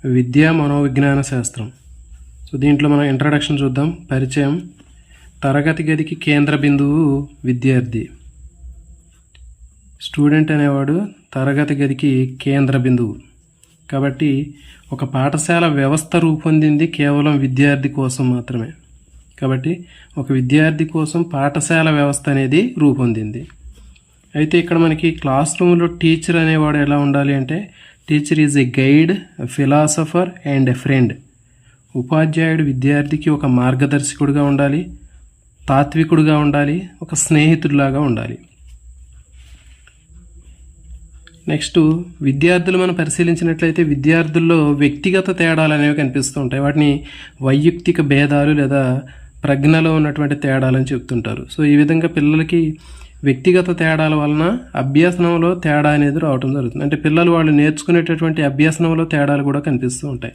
విద్యా మనోవిజ్ఞాన శాస్త్రం. సో దీంట్లో మనం ఇంట్రడక్షన్ చూద్దాం. పరిచయం. తరగతి గదికి కేంద్ర బిందువు విద్యార్థి. స్టూడెంట్ అనేవాడు తరగతి గదికి కేంద్ర బిందువు. కాబట్టి ఒక పాఠశాల వ్యవస్థ రూపొందింది కేవలం విద్యార్థి కోసం మాత్రమే. కాబట్టి ఒక విద్యార్థి కోసం పాఠశాల వ్యవస్థ అనేది రూపొందింది. అయితే ఇక్కడ మనకి క్లాస్ రూమ్లో టీచర్ అనేవాడు ఎలా ఉండాలి అంటే, teacher is a guide, philosopher and a friend. ఉపాధ్యాయుడు విద్యార్థికి ఒక మార్గదర్శకుడిగా ఉండాలి, తాత్వికుడిగా ఉండాలి, ఒక స్నేహితుడిలాగా ఉండాలి. నెక్స్ట్ విద్యార్థులు మనం పరిశీలించినట్లయితే విద్యార్థుల్లో వ్యక్తిగత తేడాలు అనేవి కనిపిస్తూ ఉంటాయి. వాటిని వైయక్తిక భేదాలు లేదా ప్రజ్ఞలో ఉన్నటువంటి తేడాలని చెప్తుంటారు. సో ఈ విధంగా పిల్లలకి వ్యక్తిగత తేడాల వలన అభ్యసనంలో తేడా అనేది రావడం జరుగుతుంది. అంటే పిల్లలు వాళ్ళు నేర్చుకునేటటువంటి అభ్యసనంలో తేడాలు కూడా కనిపిస్తూ ఉంటాయి.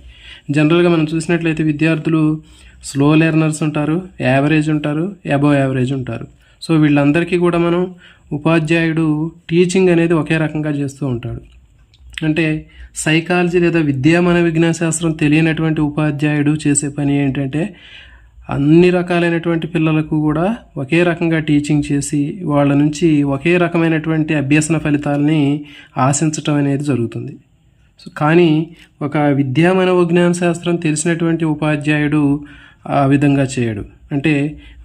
జనరల్గా మనం చూసినట్లయితే విద్యార్థులు స్లో లెర్నర్స్ ఉంటారు, యావరేజ్ ఉంటారు, అబవ్ యావరేజ్ ఉంటారు. సో వీళ్ళందరికీ కూడా మనం ఉపాధ్యాయుడు టీచింగ్ అనేది ఒకే రకంగా చేస్తూ ఉంటాడు. అంటే సైకాలజీ లేదా విద్యా మనోవిజ్ఞాన శాస్త్రం తెలియనటువంటి ఉపాధ్యాయుడు చేసే పని ఏంటంటే, అన్ని రకాలైనటువంటి పిల్లలకు కూడా ఒకే రకంగా టీచింగ్ చేసి వాళ్ళ నుంచి ఒకే రకమైనటువంటి అభ్యసన ఫలితాలని ఆశించటం అనేది జరుగుతుంది. సో కానీ ఒక విద్యా మనోవిజ్ఞాన శాస్త్రం తెలిసినటువంటి ఉపాధ్యాయుడు ఆ విధంగా చేయడు. అంటే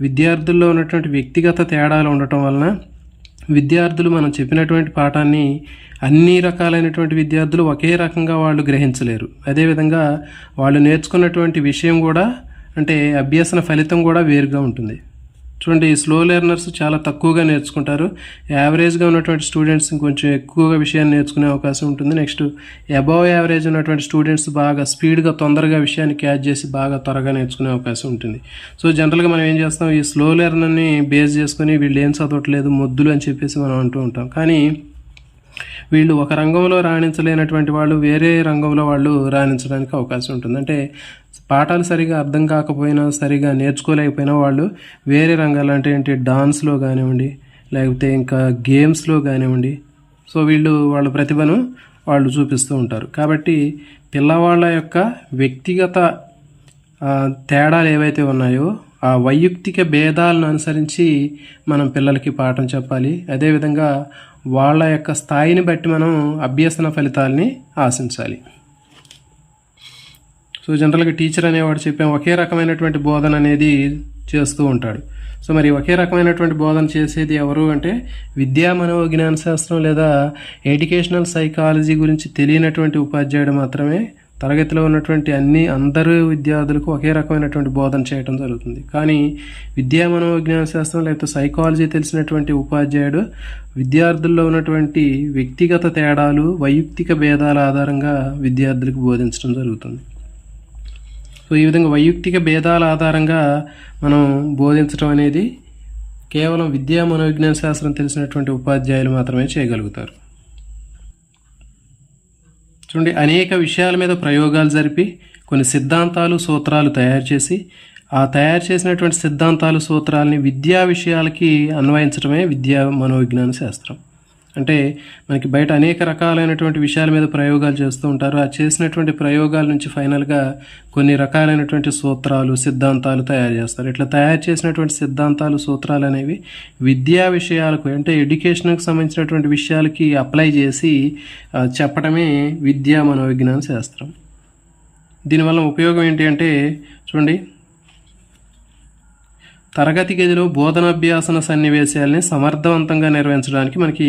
విద్యార్థుల్లో ఉన్నటువంటి వ్యక్తిగత తేడాలు ఉండటం వలన విద్యార్థులు మనం చెప్పినటువంటి పాఠాన్ని అన్ని రకాలైనటువంటి విద్యార్థులు ఒకే రకంగా వాళ్ళు గ్రహించలేరు. అదేవిధంగా వాళ్ళు నేర్చుకున్నటువంటి విషయం కూడా, అంటే అభ్యసన ఫలితం కూడా వేరుగా ఉంటుంది. చూడండి, స్లో లెర్నర్స్ చాలా తక్కువగా నేర్చుకుంటారు. యావరేజ్గా ఉన్నటువంటి స్టూడెంట్స్ కొంచెం ఎక్కువగా విషయాన్ని నేర్చుకునే అవకాశం ఉంటుంది. నెక్స్ట్ అబవ్ యావరేజ్ ఉన్నటువంటి స్టూడెంట్స్ బాగా స్పీడ్గా తొందరగా విషయాన్ని క్యాచ్ చేసి బాగా త్వరగా నేర్చుకునే అవకాశం ఉంటుంది. సో జనరల్గా మనం ఏం చేస్తాం, ఈ స్లో లెర్నర్ని బేస్ చేసుకొని వీళ్ళు ఏం చదవట్లేదు, మొద్దులు అని చెప్పేసి మనం అంటూ ఉంటాం. కానీ వీళ్ళు ఒక రంగంలో రాణించలేనటువంటి వాళ్ళు వేరే రంగంలో వాళ్ళు రాణించడానికి అవకాశం ఉంటుంది. అంటే పాఠాలు సరిగా అర్థం కాకపోయినా, సరిగా నేర్చుకోలేకపోయినా వాళ్ళు వేరే రంగాలు, అంటే ఏంటి, డాన్స్లో కానివ్వండి, లేకపోతే ఇంకా గేమ్స్లో కానివ్వండి, సో వీళ్ళు వాళ్ళ ప్రతిభను వాళ్ళు చూపిస్తూ ఉంటారు. కాబట్టి పిల్లవాళ్ళ యొక్క వ్యక్తిగత తేడాలు ఏవైతే ఉన్నాయో ఆ వైయక్తిక భేదాలను అనుసరించి మనం పిల్లలకి పాఠం చెప్పాలి. అదేవిధంగా వాళ్ళ యొక్క స్థాయిని బట్టి మనం అభ్యసన ఫలితాలని ఆశించాలి. సో జనరల్గా టీచర్ అనేవాడు చెప్పాం ఒకే రకమైనటువంటి బోధన అనేది చేస్తూ ఉంటాడు. సో మరి ఒకే రకమైనటువంటి బోధన చేసేది ఎవరు అంటే, విద్యా మనోవిజ్ఞాన శాస్త్రం లేదా ఎడ్యుకేషనల్ సైకాలజీ గురించి తెలియనటువంటి ఉపాధ్యాయుడు మాత్రమే తరగతిలో ఉన్నటువంటి అందరూ విద్యార్థులకు ఒకే రకమైనటువంటి బోధన చేయడం జరుగుతుంది. కానీ విద్యా మనోవిజ్ఞాన శాస్త్రం లేకపోతే సైకాలజీ తెలిసినటువంటి ఉపాధ్యాయుడు విద్యార్థుల్లో ఉన్నటువంటి వ్యక్తిగత తేడాలు, వైయక్తిక భేదాల ఆధారంగా విద్యార్థులకు బోధించడం జరుగుతుంది. సో ఈ విధంగా వైయక్తిక భేదాల ఆధారంగా మనం బోధించడం అనేది కేవలం విద్యా మనోవిజ్ఞాన శాస్త్రం తెలిసినటువంటి ఉపాధ్యాయులు మాత్రమే చేయగలుగుతారు. చూడండి, అనేక విషయాల మీద ప్రయోగాలు జరిపి కొన్ని సిద్ధాంతాలు, సూత్రాలు తయారు చేసి ఆ తయారు చేసినటువంటి సిద్ధాంతాలు, సూత్రాలని విద్యా విషయాలకి అన్వయించడమే విద్యా మనోవిజ్ఞాన శాస్త్రం. అంటే మనకి బయట అనేక రకాలైనటువంటి విషయాల మీద ప్రయోగాలు చేస్తూ ఉంటారు. ఆ చేసినటువంటి ప్రయోగాల నుంచి ఫైనల్గా కొన్ని రకాలైనటువంటి సూత్రాలు, సిద్ధాంతాలు తయారు చేస్తారు. ఇట్లా తయారు చేసినటువంటి సిద్ధాంతాలు, సూత్రాలు అనేవి విద్యా విషయాలకు, అంటే ఎడ్యుకేషన్కి సంబంధించినటువంటి విషయాలకి అప్లై చేసి చెప్పడమే విద్యా మనోవిజ్ఞాన శాస్త్రం. దీనివల్ల ఉపయోగం ఏంటి అంటే, చూడండి, తరగతి గదిలో బోధనాభ్యాసన సన్నివేశాలని సమర్థవంతంగా నిర్వహించడానికి మనకి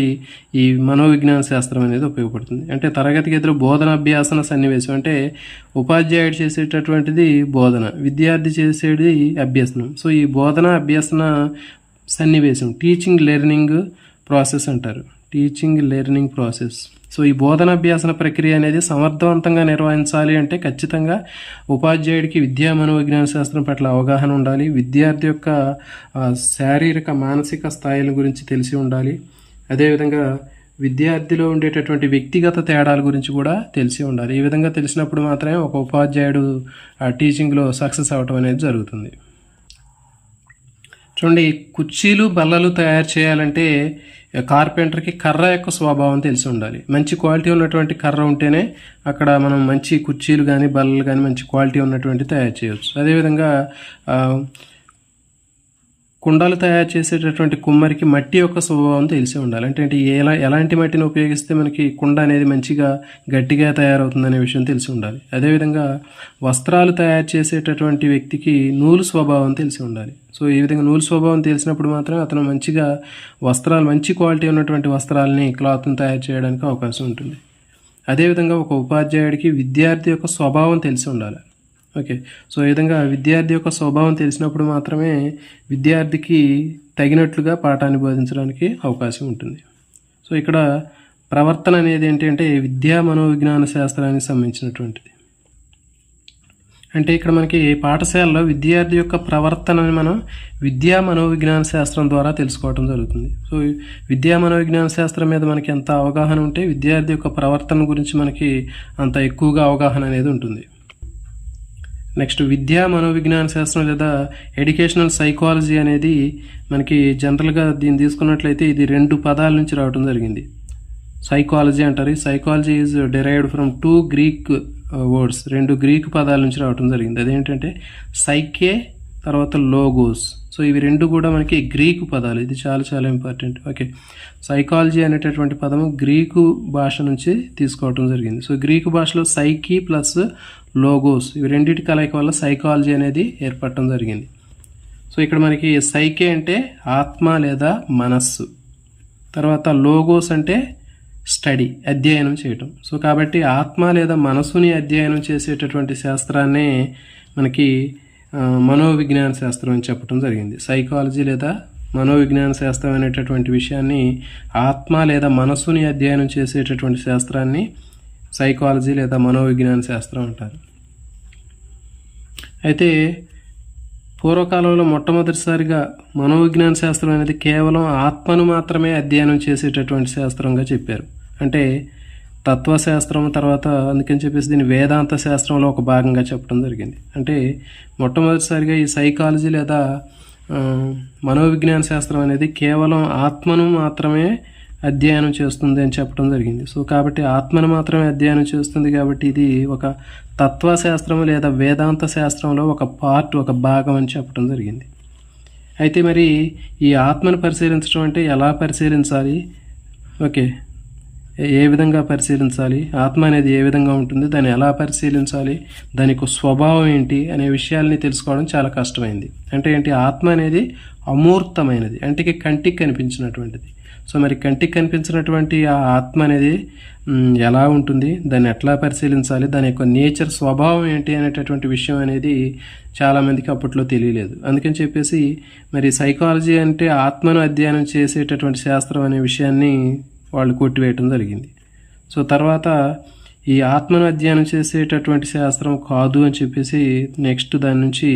ఈ మనోవిజ్ఞాన శాస్త్రం అనేది ఉపయోగపడుతుంది. అంటే తరగతి గదిలో బోధనాభ్యాసన సన్నివేశం అంటే ఉపాధ్యాయుడు చేసేటటువంటిది బోధన, విద్యార్థి చేసేది అభ్యసనం. సో ఈ బోధన అభ్యసన సన్నివేశం టీచింగ్ లెర్నింగ్ ప్రాసెస్ అంటారు. Teaching learning process. సో ఈ బోధనాభ్యాసన ప్రక్రియ అనేది సమర్థవంతంగా నిర్వహించాలి అంటే ఖచ్చితంగా ఉపాధ్యాయుడికి విద్యా మనోవిజ్ఞాన శాస్త్రం పట్ల అవగాహన ఉండాలి. విద్యార్థి యొక్క శారీరక, మానసిక స్థాయిల గురించి తెలిసి ఉండాలి. అదేవిధంగా విద్యార్థిలో ఉండేటటువంటి వ్యక్తిగత తేడాల గురించి కూడా తెలిసి ఉండాలి. ఈ విధంగా తెలిసినప్పుడు మాత్రమే ఒక ఉపాధ్యాయుడు టీచింగ్లో సక్సెస్ అవ్వటం అనేది జరుగుతుంది. చూడండి, కుర్చీలు బల్లలు తయారు చేయాలంటే కార్పెంటర్కి కర్ర యొక్క స్వభావం తెలిసి ఉండాలి. మంచి క్వాలిటీ ఉన్నటువంటి కర్ర ఉంటేనే అక్కడ మనం మంచి కుర్చీలు కానీ బల్లలు కానీ మంచి క్వాలిటీ ఉన్నటువంటి తయారు చేయవచ్చు. అదేవిధంగా కుండలు తయారు చేసేటటువంటి కుమ్మరికి మట్టి యొక్క స్వభావం తెలిసి ఉండాలి. అంటే ఎలాంటి మట్టిని ఉపయోగిస్తే మనకి కుండ అనేది మంచిగా గట్టిగా తయారవుతుందనే విషయం తెలిసి ఉండాలి. అదేవిధంగా వస్త్రాలు తయారు చేసేటటువంటి వ్యక్తికి నూలు స్వభావం తెలిసి ఉండాలి. సో ఈ విధంగా నూలు స్వభావం తెలిసినప్పుడు మాత్రమే అతను మంచిగా వస్త్రాలు, మంచి క్వాలిటీ ఉన్నటువంటి వస్త్రాలని, క్లాత్ని తయారు చేయడానికి అవకాశం ఉంటుంది. అదేవిధంగా ఒక ఉపాధ్యాయుడికి విద్యార్థి యొక్క స్వభావం తెలిసి ఉండాలి. ఓకే, సో ఈ విధంగా విద్యార్థి యొక్క స్వభావం తెలిసినప్పుడు మాత్రమే విద్యార్థికి తగినట్లుగా పాఠాన్ని బోధించడానికి అవకాశం ఉంటుంది. సో ఇక్కడ ప్రవర్తన అనేది ఏంటంటే విద్యా మనోవిజ్ఞాన శాస్త్రానికి సంబంధించినటువంటిది. అంటే ఇక్కడ మనకి పాఠశాలలో విద్యార్థి యొక్క ప్రవర్తనని మనం విద్యా మనోవిజ్ఞాన శాస్త్రం ద్వారా తెలుసుకోవడం జరుగుతుంది. సో విద్యా మనోవిజ్ఞాన శాస్త్రం మీద మనకి ఎంత అవగాహన ఉంటే విద్యార్థి యొక్క ప్రవర్తన గురించి మనకి అంత ఎక్కువగా అవగాహన అనేది ఉంటుంది. నెక్స్ట్, విద్యా మనోవిజ్ఞాన శాస్త్రం లేదా ఎడ్యుకేషనల్ సైకాలజీ అనేది మనకి జనరల్గా దీన్ని తీసుకున్నట్లయితే ఇది 2 పదాల నుంచి రావడం జరిగింది. సైకాలజీ అంటారు. ఈ psychology is derived from 2 Greek words. 2 Greek పదాల నుంచి రావడం జరిగింది. అదేంటంటే సైకే, తర్వాత లోగోస్. సో ఇవి 2 కూడా మనకి గ్రీకు పదాలు. ఇది చాలా చాలా ఇంపార్టెంట్. ఓకే, సైకాలజీ అనేటటువంటి పదము గ్రీకు భాష నుంచి తీసుకోవడం జరిగింది. సో గ్రీకు భాషలో సైకి ప్లస్ లోగోస్, ఇవి రెండింటి కలయిక వల్ల సైకాలజీ అనేది ఏర్పడటం జరిగింది. సో ఇక్కడ మనకి సైకే అంటే ఆత్మ లేదా మనస్సు, తర్వాత లోగోస్ అంటే స్టడీ, అధ్యయనం చేయటం. సో కాబట్టి ఆత్మ లేదా మనసుని అధ్యయనం చేసేటటువంటి శాస్త్రాన్నే మనకి మనోవిజ్ఞాన శాస్త్రం అని చెప్పడం జరిగింది. సైకాలజీ లేదా మనోవిజ్ఞాన శాస్త్రం అనేటటువంటి విషయాన్ని ఆత్మ లేదా మనసుని అధ్యయనం చేసేటటువంటి శాస్త్రాన్ని సైకాలజీ లేదా మనోవిజ్ఞాన శాస్త్రం అంటారు. అయితే పూర్వకాలంలో మొట్టమొదటిసారిగా మనోవిజ్ఞాన శాస్త్రం అనేది కేవలం ఆత్మను మాత్రమే అధ్యయనం చేసేటటువంటి శాస్త్రంగా చెప్పారు. అంటే తత్వశాస్త్రం తర్వాత అందుకని చెప్పేసి దీన్ని వేదాంత శాస్త్రంలో ఒక భాగంగా చెప్పడం జరిగింది. అంటే మొట్టమొదటిసారిగా ఈ సైకాలజీ లేదా మనోవిజ్ఞాన శాస్త్రం అనేది కేవలం ఆత్మను మాత్రమే అధ్యయనం చేస్తుంది అని చెప్పడం జరిగింది. సో కాబట్టి ఆత్మను మాత్రమే అధ్యయనం చేస్తుంది కాబట్టి ఇది ఒక తత్వశాస్త్రం లేదా వేదాంత శాస్త్రంలో ఒక పార్ట్, ఒక భాగం అని చెప్పడం జరిగింది. అయితే మరి ఈ ఆత్మను పరిశీలించడం అంటే ఎలా పరిశీలించాలి, ఓకే, ఏ విధంగా పరిశీలించాలి, ఆత్మ అనేది ఏ విధంగా ఉంటుంది, దాన్ని ఎలా పరిశీలించాలి, దానికి స్వభావం ఏంటి అనే విషయాల్ని తెలుసుకోవడం చాలా కష్టమైంది. అంటే ఏంటి, ఆత్మ అనేది అమూర్తమైనది, అంటే కంటికి కనిపించినటువంటిది. సో మరి కంటికి కనిపించినటువంటి ఆ ఆత్మ అనేది ఎలా ఉంటుంది, దాన్ని ఎట్లా పరిశీలించాలి, దాని యొక్క నేచర్, స్వభావం ఏంటి అనేటటువంటి విషయం అనేది చాలామందికి అప్పట్లో తెలియలేదు. అందుకని చెప్పేసి మరి సైకాలజీ అంటే ఆత్మను అధ్యయనం చేసేటటువంటి శాస్త్రం అనే విషయాన్ని వాళ్ళు కొట్టివేయటం జరిగింది. సో తర్వాత ఈ ఆత్మను అధ్యయనం చేసేటటువంటి శాస్త్రం కాదు అని చెప్పేసి నెక్స్ట్ దాని నుంచి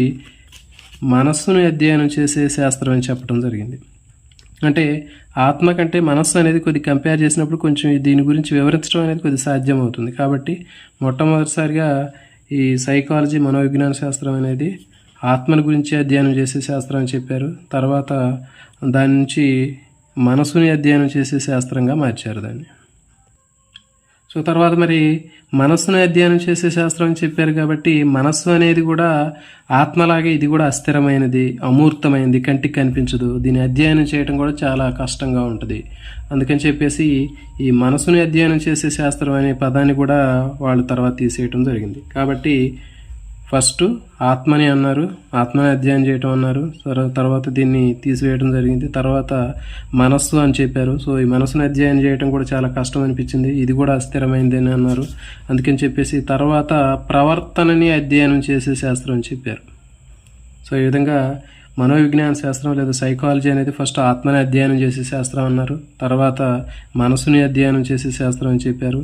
మనస్సును అధ్యయనం చేసే శాస్త్రం అని చెప్పడం జరిగింది. అంటే ఆత్మ కంటే మనస్సు అనేది కొద్ది కంపేర్ చేసినప్పుడు కొంచెం దీని గురించి వివరించడం అనేది కొద్ది సాధ్యం అవుతుంది. కాబట్టి మొట్టమొదటిసారిగా ఈ సైకాలజీ మనోవిజ్ఞాన శాస్త్రం అనేది ఆత్మను గురించి అధ్యయనం చేసే శాస్త్రం అని చెప్పారు. తర్వాత దాని నుంచి మనసుని అధ్యయనం చేసే శాస్త్రంగా మార్చారు దాన్ని. సో తర్వాత మరి మనస్సును అధ్యయనం చేసే శాస్త్రం అని చెప్పారు కాబట్టి మనస్సు అనేది కూడా ఆత్మలాగే ఇది కూడా అస్థిరమైనది, అమూర్తమైనది, కంటికి కనిపించదు. దీన్ని అధ్యయనం చేయడం కూడా చాలా కష్టంగా ఉంటుంది. అందుకని చెప్పేసి ఈ మనసుని అధ్యయనం చేసే శాస్త్రం అనే పదాన్ని కూడా వాళ్ళు తర్వాత తీసేయటం జరిగింది. కాబట్టి ఫస్ట్ ఆత్మని అన్నారు, ఆత్మని అధ్యయనం చేయటం అన్నారు, తర్వాత దీన్ని తీసివేయడం జరిగింది. తర్వాత మనస్సు అని చెప్పారు. సో ఈ మనసుని అధ్యయనం చేయడం కూడా చాలా కష్టం అనిపించింది, ఇది కూడా అస్థిరమైంది అని అన్నారు. అందుకని చెప్పేసి తర్వాత ప్రవర్తనని అధ్యయనం చేసే శాస్త్రం అని చెప్పారు. సో ఈ విధంగా మనోవిజ్ఞాన శాస్త్రం లేదా సైకాలజీ అనేది ఫస్ట్ ఆత్మని అధ్యయనం చేసే శాస్త్రం అన్నారు, తర్వాత మనసుని అధ్యయనం చేసే శాస్త్రం అని చెప్పారు.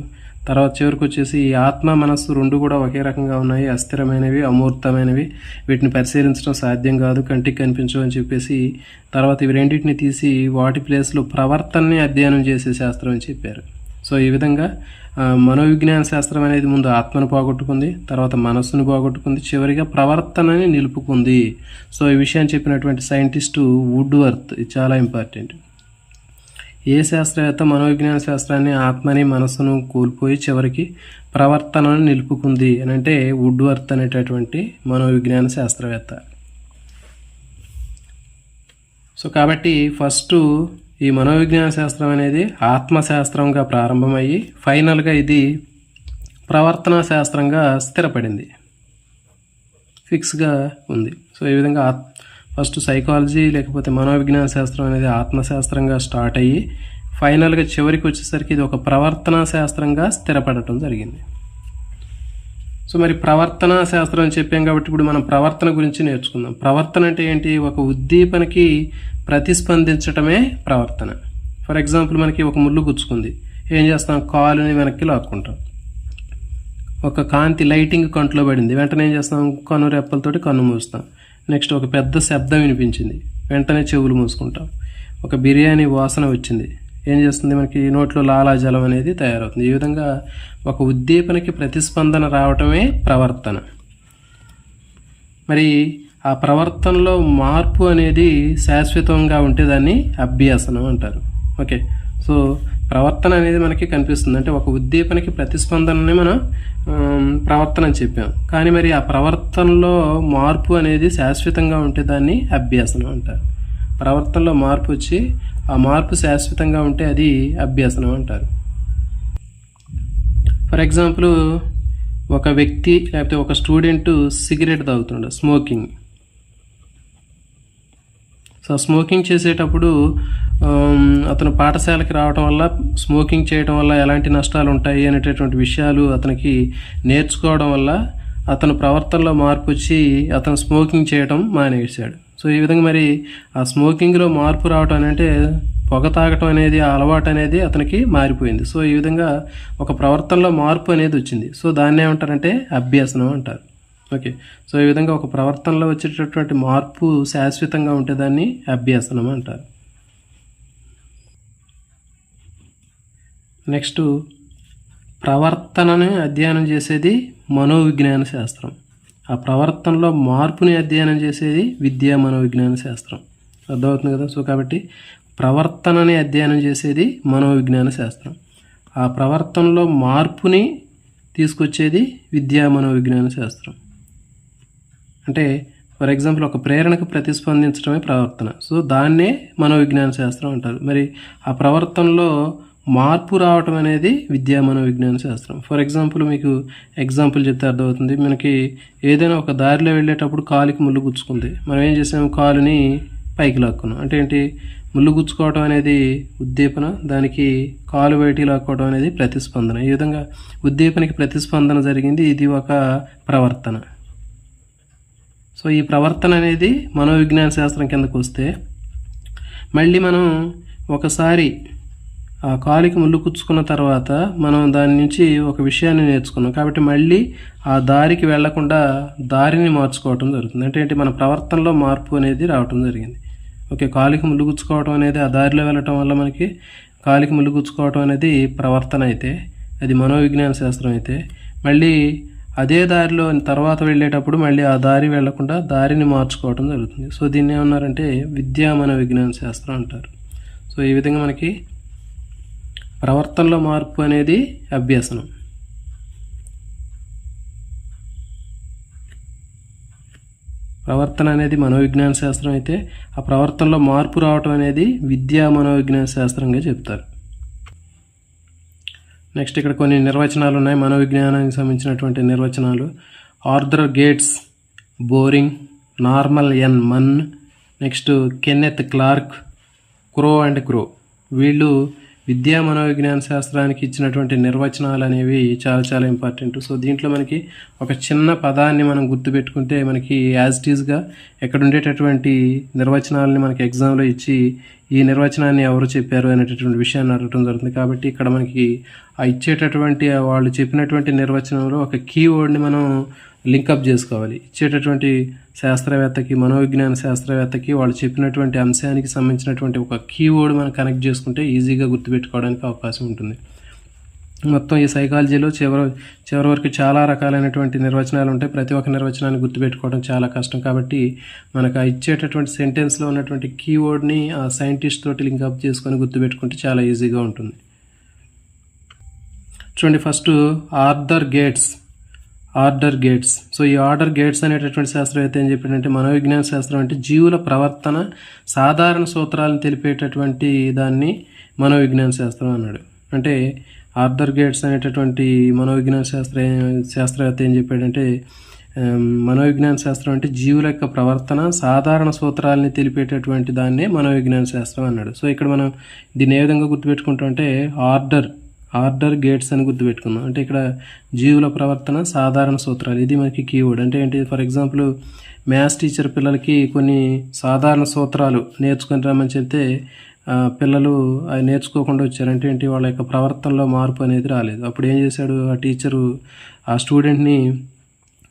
తర్వాత చివరికి వచ్చేసి ఈ ఆత్మ మనస్సు రెండు కూడా ఒకే రకంగా ఉన్నాయి, అస్థిరమైనవి, అమూర్తమైనవి, వీటిని పరిశీలించడం సాధ్యం కాదు, కంటికి కనిపించవు అని చెప్పేసి తర్వాత ఇవి రెండింటిని తీసి వాటి ప్లేస్లో ప్రవర్తనని అధ్యయనం చేసే శాస్త్రం అని చెప్పారు. సో ఈ విధంగా మనోవిజ్ఞాన శాస్త్రం అనేది ముందు ఆత్మను పోగొట్టుకుంది, తర్వాత మనస్సును పోగొట్టుకుంది, చివరిగా ప్రవర్తనని నిలుపుకుంది. సో ఈ విషయాన్ని చెప్పినటువంటి సైంటిస్టు వుడ్వర్త్. ఇది చాలా ఇంపార్టెంట్. ఏ శాస్త్రవేత్త మనోవిజ్ఞాన శాస్త్రాన్ని ఆత్మని మనస్సును కోల్పోయి చివరికి ప్రవర్తనను నిలుపుకుంది అని అంటే వుడ్వర్త్ అనేటటువంటి మనోవిజ్ఞాన శాస్త్రవేత్త. సో కాబట్టి ఫస్ట్ ఈ మనోవిజ్ఞాన శాస్త్రం అనేది ఆత్మశాస్త్రంగా ప్రారంభమయ్యి ఫైనల్గా ఇది ప్రవర్తనా శాస్త్రంగా స్థిరపడింది, ఫిక్స్గా ఉంది. సో ఈ విధంగా ఫస్ట్ సైకాలజీ లేకపోతే మనోవిజ్ఞాన శాస్త్రం అనేది ఆత్మశాస్త్రంగా స్టార్ట్ అయ్యి ఫైనల్గా చివరికి వచ్చేసరికి ఇది ఒక ప్రవర్తనా శాస్త్రంగా స్థిరపడటం జరిగింది. సో మరి ప్రవర్తనా శాస్త్రం అని చెప్పాం కాబట్టి ఇప్పుడు మనం ప్రవర్తన గురించి నేర్చుకుందాం. ప్రవర్తన అంటే ఏంటి? ఒక ఉద్దీపనకి ప్రతిస్పందించటమే ప్రవర్తన. ఫర్ ఎగ్జాంపుల్ మనకి ఒక ముళ్ళు గుచ్చుకుంది, ఏం చేస్తాం? కాలుని వెనక్కి లాక్కుంటాం. ఒక కాంతి లైటింగ్ కంట్లో పడింది, వెంటనే ఏం చేస్తాం? కన్ను రెప్పలతోటి కన్ను మూస్తాం. నెక్స్ట్ ఒక పెద్ద శబ్దం వినిపించింది, వెంటనే చెవులు మూసుకుంటాం. ఒక బిర్యానీ వాసన వచ్చింది, ఏం చేస్తుంది? మనకి నోట్లో లాలాజలం అనేది తయారవుతుంది. ఈ విధంగా ఒక ఉద్దీపనకి ప్రతిస్పందన రావటమే ప్రవర్తన. మరి ఆ ప్రవర్తనలో మార్పు అనేది శాశ్వతంగా ఉంటే దాన్ని అభ్యాసనం అంటారు. ఓకే, సో ప్రవర్తన అనేది మనకి కనిపిస్తుంది, అంటే ఒక ఉద్దీపనకి ప్రతిస్పందనని మనం ప్రవర్తన అని చెప్పాం. కానీ మరి ఆ ప్రవర్తనలో మార్పు అనేది శాశ్వతంగా ఉంటే దాన్ని అభ్యాసనం అంటారు. ప్రవర్తనలో మార్పు వచ్చి ఆ మార్పు శాశ్వతంగా ఉంటే అది అభ్యాసనం అంటారు. ఫర్ ఎగ్జాంపుల్ ఒక వ్యక్తి లేకపోతే ఒక స్టూడెంట్ సిగరెట్ తాగుతున్నాడు, స్మోకింగ్. సో స్మోకింగ్ చేసేటప్పుడు అతను పాఠశాలకి రావడం వల్ల స్మోకింగ్ చేయడం వల్ల ఎలాంటి నష్టాలు ఉంటాయి అనేటటువంటి విషయాలు అతనికి నేర్చుకోవడం వల్ల అతను ప్రవర్తనలో మార్పు వచ్చి అతను స్మోకింగ్ చేయడం మానేశాడు. సో ఈ విధంగా మరి ఆ స్మోకింగ్లో మార్పు రావటం అంటే పొగ తాగటం అనేది ఆ అలవాటు అనేది అతనికి మారిపోయింది. సో ఈ విధంగా ఒక ప్రవర్తనలో మార్పు అనేది వచ్చింది. సో దాన్ని ఏమంటారంటే అభ్యాసనం అంటారు. ఓకే, సో ఈ విధంగా ఒక ప్రవర్తనలో వచ్చేటటువంటి మార్పు శాశ్వతంగా ఉంటే దాన్ని అభ్యాసనం అంటారు. నెక్స్ట్ ప్రవర్తనని అధ్యయనం చేసేది మనోవిజ్ఞాన శాస్త్రం. ఆ ప్రవర్తనలో మార్పుని అధ్యయనం చేసేది విద్యా మనోవిజ్ఞాన శాస్త్రం. అర్థమవుతుంది కదా? సో కాబట్టి ప్రవర్తనని అధ్యయనం చేసేది మనోవిజ్ఞాన శాస్త్రం, ఆ ప్రవర్తనలో మార్పుని తీసుకొచ్చేది విద్యా మనోవిజ్ఞాన శాస్త్రం. అంటే ఫర్ ఎగ్జాంపుల్ ఒక ప్రేరణకు ప్రతిస్పందించడమే ప్రవర్తన. సో దాన్నే మనోవిజ్ఞాన శాస్త్రం అంటారు. మరి ఆ ప్రవర్తనలో మార్పు రావటం అనేది విద్యా మనోవిజ్ఞాన శాస్త్రం. ఫర్ ఎగ్జాంపుల్ మీకు ఎగ్జాంపుల్ చెప్తే అర్థమవుతుంది. మనకి ఏదైనా ఒక దారిలో వెళ్ళేటప్పుడు కాలుకి ముళ్ళు గుచ్చుకుంది, మనం ఏం చేసాము? కాలుని పైకి లాక్కున్నాం. అంటే ఏంటి? ముళ్ళు గుచ్చుకోవడం అనేది ఉద్దీపన, దానికి కాలు బయటికి లాక్కోవడం అనేది ప్రతిస్పందన. ఈ విధంగా ఉద్దీపనకి ప్రతిస్పందన జరిగింది, ఇది ఒక ప్రవర్తన. సో ఈ ప్రవర్తన అనేది మనోవిజ్ఞాన శాస్త్రం కిందకు వస్తే మళ్ళీ మనం ఒకసారి ఆ కాలికి ముళ్ళు కుచ్చుకున్న తర్వాత మనం దాని నుంచి ఒక విషయాన్ని నేర్చుకున్నాం కాబట్టి మళ్ళీ ఆ దారికి వెళ్లకుండా దారిని మార్చుకోవటం జరుగుతుంది. అంటే ఏంటి? మన ప్రవర్తనలో మార్పు అనేది రావటం జరిగింది. ఓకే, కాలికి ముళ్ళు గుచ్చుకోవడం అనేది ఆ దారిలో వెళ్ళటం వల్ల మనకి కాలికి ముళ్ళు గుచ్చుకోవడం అనేది ప్రవర్తన అయితే, అది మనోవిజ్ఞాన శాస్త్రం అయితే, మళ్ళీ అదే దారిలో తర్వాత వెళ్ళేటప్పుడు మళ్ళీ ఆ దారి వెళ్లకుండా దారిని మార్చుకోవడం జరుగుతుంది. సో దీన్ని ఏమన్నారంటే విద్యా మనోవిజ్ఞాన శాస్త్రం అంటారు. సో ఈ విధంగా మనకి ప్రవర్తనలో మార్పు అనేది అభ్యసనం. ప్రవర్తన అనేది మనోవిజ్ఞాన శాస్త్రం అయితే ఆ ప్రవర్తనలో మార్పు రావటం అనేది విద్యా మనోవిజ్ఞాన శాస్త్రంగా చెప్తారు. నెక్స్ట్ ఇక్కడ కొన్ని నిర్వచనాలు ఉన్నాయి, మనోవిజ్ఞానానికి సంబంధించినటువంటి నిర్వచనాలు. Arthur Gates Boring, Norman N Munn, next Kenneth Clark, Crow and Crow, వీళ్ళు విద్యా మనోవిజ్ఞాన శాస్త్రానికి ఇచ్చినటువంటి నిర్వచనాలు అనేవి చాలా చాలా ఇంపార్టెంట్. సో దీంట్లో మనకి ఒక చిన్న పదాన్ని మనం గుర్తుపెట్టుకుంటే మనకి యాజ్ ఇట్ ఈజ్గా ఎక్కడ ఉండేటటువంటి నిర్వచనాలని మనకి ఎగ్జామ్లో ఇచ్చి ఈ నిర్వచనాన్ని ఎవరు చెప్పారు అనేటటువంటి విషయాన్ని అడగటం జరుగుతుంది. కాబట్టి ఇక్కడ మనకి ఆ ఇచ్చేటటువంటి వాళ్ళు చెప్పినటువంటి నిర్వచనంలో ఒక కీవర్డ్ని మనం లింకప్ చేసుకోవాలి. ఇచ్చేటటువంటి శాస్త్రవేత్తకి, మనోవిజ్ఞాన శాస్త్రవేత్తకి వాళ్ళు చెప్పినటువంటి అంశానికి సంబంధించినటువంటి ఒక కీవర్డ్ మనం కనెక్ట్ చేసుకుంటే ఈజీగా గుర్తుపెట్టుకోవడానికి అవకాశం ఉంటుంది. మొత్తం ఈ సైకాలజీలో చివరి వరకు చాలా రకాలైనటువంటి నిర్వచనాలు ఉంటాయి. ప్రతి ఒక్క నిర్వచనాన్ని గుర్తుపెట్టుకోవడం చాలా కష్టం. కాబట్టి మనకు ఆ ఇచ్చేటటువంటి సెంటెన్స్లో ఉన్నటువంటి కీవర్డ్ని ఆ సైంటిస్ట్ తోటి లింకప్ చేసుకొని గుర్తుపెట్టుకుంటే చాలా ఈజీగా ఉంటుంది. చూడండి, ఫస్ట్ ఆర్డర్ గేట్స్. సో ఈ ఆర్డర్ గేట్స్ అనేటటువంటి శాస్త్రవేత్త ఏం చెప్పాడంటే, మనోవిజ్ఞాన శాస్త్రం అంటే జీవుల ప్రవర్తన సాధారణ సూత్రాలను తెలిపేటటువంటి దాన్ని మనోవిజ్ఞాన శాస్త్రం అన్నాడు. అంటే ఆర్డర్ గేట్స్ అనేటటువంటి మనోవిజ్ఞాన శాస్త్రవేత్త ఏం చెప్పాడంటే, మనోవిజ్ఞాన శాస్త్రం అంటే జీవుల యొక్క ప్రవర్తన సాధారణ సూత్రాలని తెలిపేటటువంటి దాన్నే మనోవిజ్ఞాన శాస్త్రం అన్నాడు. సో ఇక్కడ మనం దీన్ని ఏ విధంగా గుర్తుపెట్టుకుంటాం అంటే ఆర్డర్ గేట్స్ అని గుర్తుపెట్టుకుందాం. అంటే ఇక్కడ జీవుల ప్రవర్తన సాధారణ సూత్రాలు, ఇది మనకి కీవర్డ్. అంటే ఏంటి, ఫర్ ఎగ్జాంపుల్ మ్యాథ్స్ టీచర్ పిల్లలకి కొన్ని సాధారణ సూత్రాలు నేర్చుకుని రమ్మని చెప్తే పిల్లలు అవి నేర్చుకోకుండా వచ్చారు. అంటే ఏంటి, వాళ్ళ యొక్క ప్రవర్తనలో మార్పు అనేది రాలేదు. అప్పుడు ఏం చేశాడు ఆ టీచరు, ఆ స్టూడెంట్ని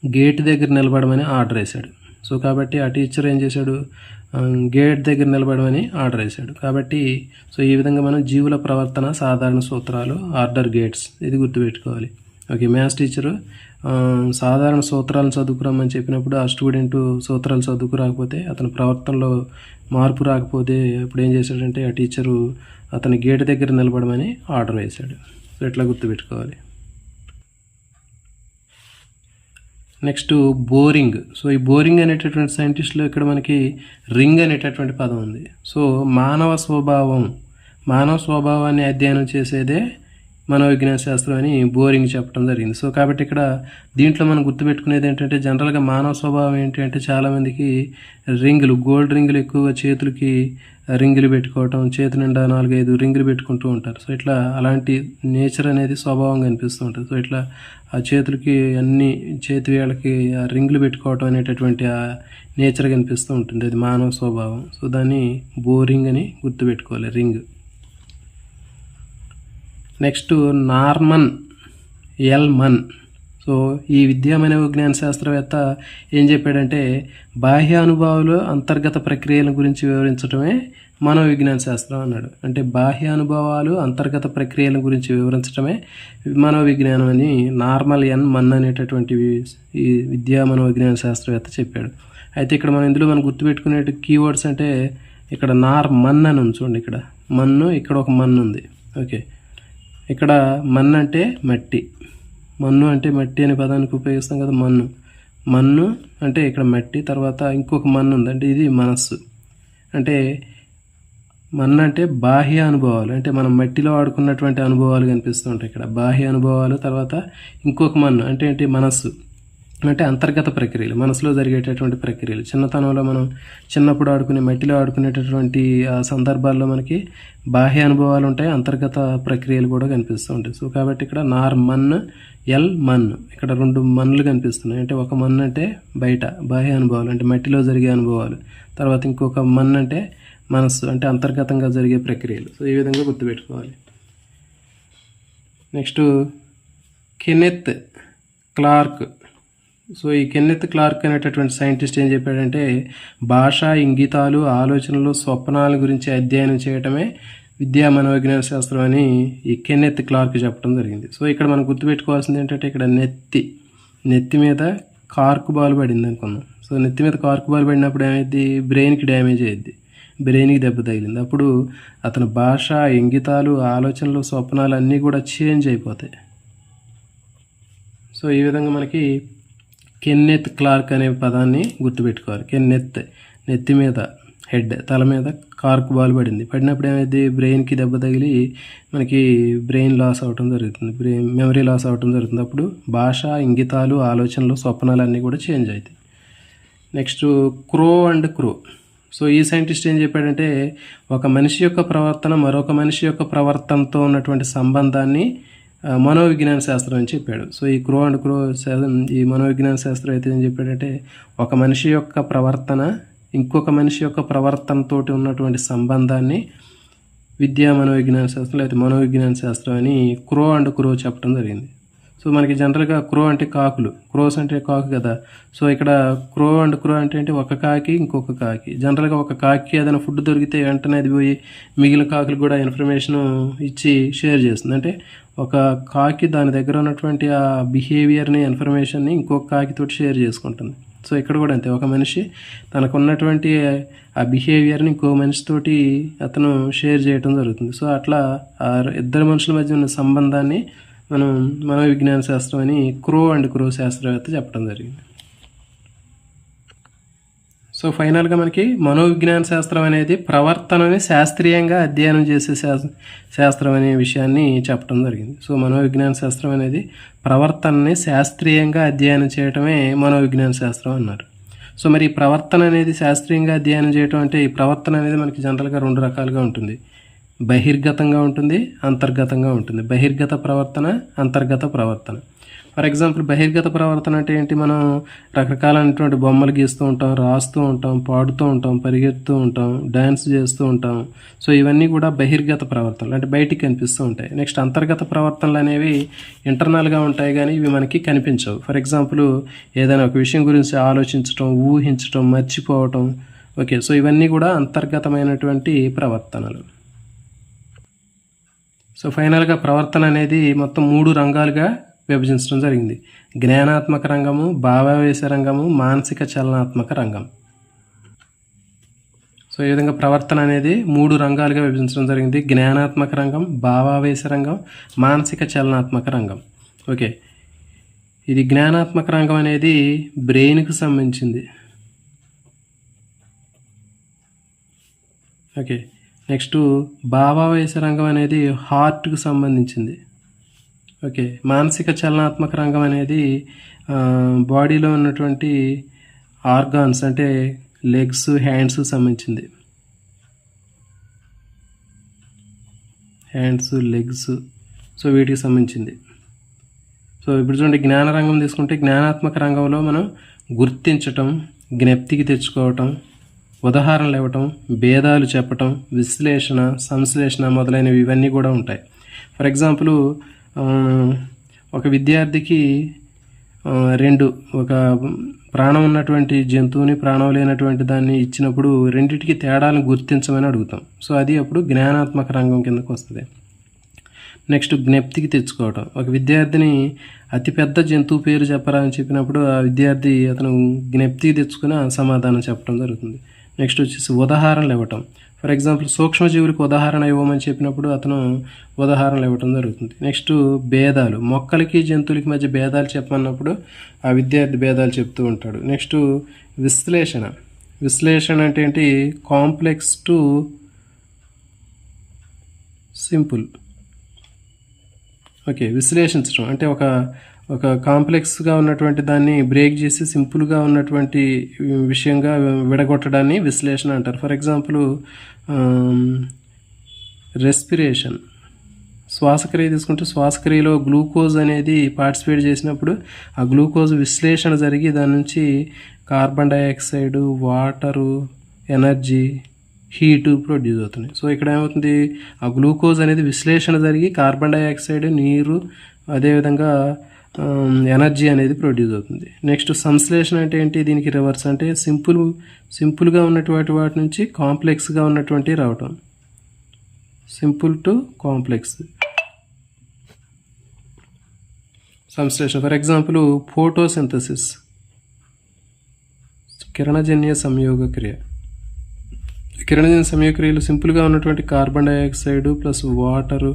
గేట్ దగ్గర నిలబడమని ఆర్డర్ వేశాడు. సో కాబట్టి ఆ టీచర్ ఏం చేశాడు, గేట్ దగ్గర నిలబడమని ఆర్డర్ వేశాడు. కాబట్టి సో ఈ విధంగా మనం జీవుల ప్రవర్తన సాధారణ సూత్రాలు, ఆర్డర్ గేట్స్, ఇది గుర్తుపెట్టుకోవాలి. ఓకే, మ్యాథ్స్ టీచరు సాధారణ సూత్రాలను చదువుకురమ్మని చెప్పినప్పుడు ఆ స్టూడెంట్ సూత్రాలు చదువుకురాకపోతే, అతని ప్రవర్తనలో మార్పు రాకపోతే ఇప్పుడు ఏం చేశాడంటే ఆ టీచరు అతని గేట్ దగ్గర నిలబడమని ఆర్డర్ వేశాడు. సో ఇట్లా గుర్తుపెట్టుకోవాలి. Next boring. సో ఈ బోరింగ్ అనేటటువంటి సైంటిస్ట్లో ఇక్కడ మనకి రింగ్ అనేటటువంటి పదం ఉంది. సో మానవ స్వభావాన్ని అధ్యయనం చేసేదే మనోవిజ్ఞాన శాస్త్రం అని బోరింగ్ చెప్పడం జరిగింది. సో కాబట్టి ఇక్కడ దీంట్లో మనం గుర్తుపెట్టుకునేది ఏంటంటే, జనరల్గా మానవ స్వభావం ఏంటి అంటే, చాలామందికి గోల్డ్ రింగులు ఎక్కువగా చేతులకి రింగులు పెట్టుకోవటం, చేతి నిండా 4-5 రింగులు పెట్టుకుంటూ ఉంటారు. సో ఇట్లా అలాంటి నేచర్ అనేది స్వభావంగా అనిపిస్తూ ఉంటుంది. సో ఇట్లా ఆ చేతులకి అన్ని చేతి వేళ్ళకి ఆ రింగులు పెట్టుకోవటం అనేటటువంటి ఆ నేచర్ కనిపిస్తూ ఉంటుంది. అది మానవ స్వభావం. సో దాన్ని బోరింగ్ అని గుర్తుపెట్టుకోవాలి, ring. Next Norman L Munn. So ఈ విద్యా మనోవిజ్ఞాన శాస్త్రవేత్త ఏం చెప్పాడంటే, బాహ్య అనుభవాలు అంతర్గత ప్రక్రియల గురించి వివరించడమే మనోవిజ్ఞాన శాస్త్రం అన్నాడు. అంటే బాహ్య అనుభవాలు అంతర్గత ప్రక్రియల గురించి వివరించడమే మనోవిజ్ఞానం అని నార్మల్ మన్ అనేటటువంటి ఈ విద్యా మనోవిజ్ఞాన శాస్త్రవేత్త చెప్పాడు. అయితే ఇక్కడ మనం గుర్తుపెట్టుకునే కీవర్డ్స్ అంటే, ఇక్కడ మన్ అని ఉంది చూడండి, ఇక్కడ మన్ను, ఇక్కడ ఒక మన్ను ఉంది. ఓకే, ఇక్కడ మన్ను అంటే మట్టి, మన్ను అంటే మట్టి అనే పదానికి ఉపయోగిస్తాం కదా. మన్ను అంటే ఇక్కడ మట్టి, తర్వాత ఇంకొక మన్ను ఉంది అంటే ఇది మనస్సు. అంటే మన్ను అంటే బాహ్య అనుభవాలు, అంటే మనం మట్టిలో ఆడుకున్నటువంటి అనుభవాలు కనిపిస్తూ ఉంటాయి ఇక్కడ, బాహ్య అనుభవాలు. తర్వాత ఇంకొక మన్ను అంటే ఏంటి, మనస్సు అంటే అంతర్గత ప్రక్రియలు, మనసులో జరిగేటటువంటి ప్రక్రియలు. చిన్నతనంలో మనం చిన్నప్పుడు మట్టిలో ఆడుకునేటటువంటి ఆ సందర్భాల్లో మనకి బాహ్య అనుభవాలు ఉంటాయి, అంతర్గత ప్రక్రియలు కూడా కనిపిస్తూ ఉంటాయి. సో కాబట్టి ఇక్కడ మన్ ఇక్కడ 2 మన్నులు కనిపిస్తున్నాయి. అంటే ఒక మన్ను అంటే బయట బాహ్య అనుభవాలు, అంటే మట్టిలో జరిగే అనుభవాలు. తర్వాత ఇంకొక మన్ను అంటే మనస్సు, అంటే అంతర్గతంగా జరిగే ప్రక్రియలు. సో ఈ విధంగా గుర్తుపెట్టుకోవాలి. Next Kenneth Clark. సో ఈ కెన్నెత్ క్లార్క్ అనేటటువంటి సైంటిస్ట్ ఏం చెప్పాడంటే, భాష, ఇంగితాలు, ఆలోచనలు, స్వప్నాల గురించి అధ్యయనం చేయటమే విద్యా మనోవిజ్ఞాన శాస్త్రం అని ఈ కెన్నెత్ క్లార్క్ చెప్పడం జరిగింది. సో ఇక్కడ మనం గుర్తుపెట్టుకోవాల్సింది ఏంటంటే, ఇక్కడ నెత్తి మీద కార్క్ బాల్ పడింది అనుకుందాం. సో నెత్తి మీద కార్క్ బాల్ పడినప్పుడు ఏమైంది, బ్రెయిన్కి డ్యామేజ్ అయ్యిద్ది, బ్రెయిన్కి దెబ్బ తగిలింది. అప్పుడు అతని భాష, ఇంగితాలు, ఆలోచనలు, స్వప్నాలు అన్నీ కూడా చేంజ్ అయిపోతాయి. సో ఈ విధంగా మనకి కెన్నెత్ క్లార్క్ అనే పదాన్ని గుర్తుపెట్టుకోవాలి. నెత్తి మీద తల మీద కార్క్ బాల్ పడినప్పుడు ఏమైంది, బ్రెయిన్కి దెబ్బ తగిలి మనకి బ్రెయిన్ లాస్ అవ్వటం జరుగుతుంది, మెమరీ లాస్ అవ్వటం జరుగుతుంది. అప్పుడు భాష, ఇంగితాలు, ఆలోచనలు, స్వప్నాలు అన్నీ కూడా చేంజ్ అవుతాయి. నెక్స్ట్ క్రో. సో ఈ సైంటిస్ట్ ఏం చెప్పాడంటే, ఒక మనిషి యొక్క ప్రవర్తన మరొక మనిషి యొక్క ప్రవర్తనతో ఉన్నటువంటి సంబంధాన్ని మనోవిజ్ఞాన శాస్త్రం అని చెప్పాడు. సో ఈ క్రో ఈ మనోవిజ్ఞాన శాస్త్రం అయితే ఏం చెప్పాడంటే, ఒక మనిషి యొక్క ప్రవర్తన ఇంకొక మనిషి యొక్క ప్రవర్తనతో ఉన్నటువంటి సంబంధాన్ని విద్యా మనోవిజ్ఞాన శాస్త్రం లేదా మనోవిజ్ఞాన శాస్త్రం అని క్రో చెప్పడం జరిగింది. సో మనకి జనరల్గా క్రో అంటే కాకులు, క్రోస్ అంటే కాకు కదా. సో ఇక్కడ క్రో అంటే ఏంటి, ఒక కాకి ఇంకొక కాకి. జనరల్గా ఒక కాకి ఏదైనా ఫుడ్ దొరికితే వెంటనే అది పోయి మిగిలిన కాకులు కూడా ఇన్ఫర్మేషన్ ఇచ్చి షేర్ చేస్తుంది. అంటే ఒక కాకి దాని దగ్గర ఉన్నటువంటి ఆ బిహేవియర్ని, ఇన్ఫర్మేషన్ని ఇంకొక కాకితోటి షేర్ చేసుకుంటుంది. సో ఇక్కడ కూడా అంతే, ఒక మనిషి తనకున్నటువంటి ఆ బిహేవియర్ని ఇంకో మనిషితోటి అతను షేర్ చేయడం జరుగుతుంది. సో అట్లా ఆ ఇద్దరు మనుషుల మధ్య ఉన్న సంబంధాన్ని మనం మనోవిజ్ఞాన శాస్త్రం అని క్రో అండ్ క్రో శాస్త్రవేత్త చెప్పడం జరిగింది. సో ఫైనల్గా మనకి మనోవిజ్ఞాన శాస్త్రం అనేది ప్రవర్తనని శాస్త్రీయంగా అధ్యయనం చేసే శాస్త్రం అనే విషయాన్ని చెప్పడం జరిగింది. సో మనోవిజ్ఞాన శాస్త్రం అనేది ప్రవర్తనని శాస్త్రీయంగా అధ్యయనం చేయటమే మనోవిజ్ఞాన శాస్త్రం అన్నారు. సో మరి ఈ ప్రవర్తన అనేది శాస్త్రీయంగా అధ్యయనం చేయటం అంటే, ఈ ప్రవర్తన అనేది మనకి జనరల్గా 2 రకాలుగా ఉంటుంది. బహిర్గతంగా ఉంటుంది, అంతర్గతంగా ఉంటుంది. బహిర్గత ప్రవర్తన, అంతర్గత ప్రవర్తన. ఫర్ ఎగ్జాంపుల్ బహిర్గత ప్రవర్తన అంటే ఏంటి? మనం రకరకాలైనటువంటి బొమ్మలు గీస్తూ ఉంటాం, రాస్తూ ఉంటాం, పాడుతూ ఉంటాం, పరిగెడుతూ ఉంటాం, డ్యాన్స్ చేస్తూ ఉంటాం. సో ఇవన్నీ కూడా బహిర్గత ప్రవర్తనలు, అంటే బయటికి కనిపిస్తూ ఉంటాయి. నెక్స్ట్ అంతర్గత ప్రవర్తనలు అనేవి ఇంటర్నల్గా ఉంటాయి, కానీ ఇవి మనకి కనిపించవు. ఫర్ ఎగ్జాంపుల్ ఏదైనా ఒక విషయం గురించి ఆలోచించటం, ఊహించటం, మర్చిపోవటం. ఓకే, సో ఇవన్నీ కూడా అంతర్గతమైనటువంటి ప్రవర్తనలు. సో ఫైనల్గా ప్రవర్తన అనేది మొత్తం 3 రంగాలుగా విభజించడం జరిగింది. జ్ఞానాత్మక రంగము, భావావేశ రంగము, మానసిక చలనాత్మక రంగం. సో ఈ విధంగా ప్రవర్తన అనేది 3 రంగాలుగా విభజించడం జరిగింది. జ్ఞానాత్మక రంగం, భావావేశ రంగం, మానసిక చలనాత్మక రంగం. ఓకే, ఇది జ్ఞానాత్మక రంగం అనేది బ్రెయిన్కి సంబంధించింది. ఓకే, నెక్స్ట్ భావావేశ రంగం అనేది హార్ట్కి సంబంధించింది. ఓకే, మానసిక చలనాత్మక రంగం అనేది బాడీలో ఉన్నటువంటి ఆర్గాన్స్, అంటే లెగ్స్, హ్యాండ్స్ సంబంధించింది. హ్యాండ్స్, లెగ్స్, సో వీటికి సంబంధించింది. సో ఇప్పుడు చూడండి, జ్ఞాన రంగం తీసుకుంటే జ్ఞానాత్మక రంగంలో మనం గుర్తించటం, జ్ఞప్తికి తెచ్చుకోవటం, ఉదాహరణలు ఇవ్వటం, భేదాలు చెప్పటం, విశ్లేషణ, సంశ్లేషణ మొదలైనవి ఇవన్నీ కూడా ఉంటాయి. ఫర్ ఎగ్జాంపుల్ ఒక విద్యార్థికి ఒక ప్రాణం ఉన్నటువంటి జంతువుని, ప్రాణం లేనటువంటి దాన్ని ఇచ్చినప్పుడు రెండింటికి తేడాలను గుర్తించమని అడుగుతాం. సో అది అప్పుడు జ్ఞానాత్మక రంగం కిందకు వస్తుంది. నెక్స్ట్ జ్ఞప్తికి తెచ్చుకోవటం. ఒక విద్యార్థిని అతిపెద్ద జంతువు పేరు చెప్పరా అని చెప్పినప్పుడు ఆ విద్యార్థి అతను జ్ఞప్తికి తెచ్చుకుని సమాధానం చెప్పడం జరుగుతుంది. నెక్స్ట్ వచ్చేసి ఉదాహరణలు ఇవ్వటం. ఫర్ ఎగ్జాంపుల్ సూక్ష్మజీవులకు ఉదాహరణ ఇవ్వమని చెప్పినప్పుడు అతను ఉదాహరణలు ఇవ్వటం జరుగుతుంది. నెక్స్ట్ భేదాలు, మొక్కలకి జంతువులకి మధ్య భేదాలు చెప్పమన్నప్పుడు ఆ విద్యార్థి భేదాలు చెప్తూ ఉంటాడు. నెక్స్ట్ విశ్లేషణ. విశ్లేషణ అంటే ఏంటి? Complex to simple. ఓకే, విశ్లేషించడం అంటే ఒక కాంప్లెక్స్గా ఉన్నటువంటి దాన్ని బ్రేక్ చేసి సింపుల్గా ఉన్నటువంటి విషయంగా విడగొట్టడాన్ని విశ్లేషణ అంటారు. ఫర్ ఎగ్జాంపుల్ రెస్పిరేషన్, శ్వాసక్రియ తీసుకుంటే శ్వాసక్రియలో గ్లూకోజ్ అనేది పార్టిసిపేట్ చేసినప్పుడు ఆ గ్లూకోజ్ విశ్లేషణ జరిగి దాని నుంచి carbon dioxide, water, energy, heat produce అవుతుంది. సో ఇక్కడ ఏమవుతుంది? ఆ గ్లూకోజ్ అనేది విశ్లేషణ జరిగి కార్బన్ డైఆక్సైడ్, నీరు, అదేవిధంగా ఎనర్జీ అనేది ప్రొడ్యూస్ అవుతుంది. నెక్స్ట్ సంశ్లేషణ అంటే ఏంటి? దీనికి రివర్స్, అంటే సింపుల్గా ఉన్నటువంటి వాటి నుంచి కాంప్లెక్స్గా ఉన్నటువంటి రావటం. సింపుల్ టు కాంప్లెక్స్ సంశ్లేషణ. ఫర్ ఎగ్జాంపుల్ ఫోటోసింథసిస్, కిరణజన్య సంయోగ క్రియ. కిరణజన్య సంయోగక్రియలు సింపుల్గా ఉన్నటువంటి carbon dioxide plus water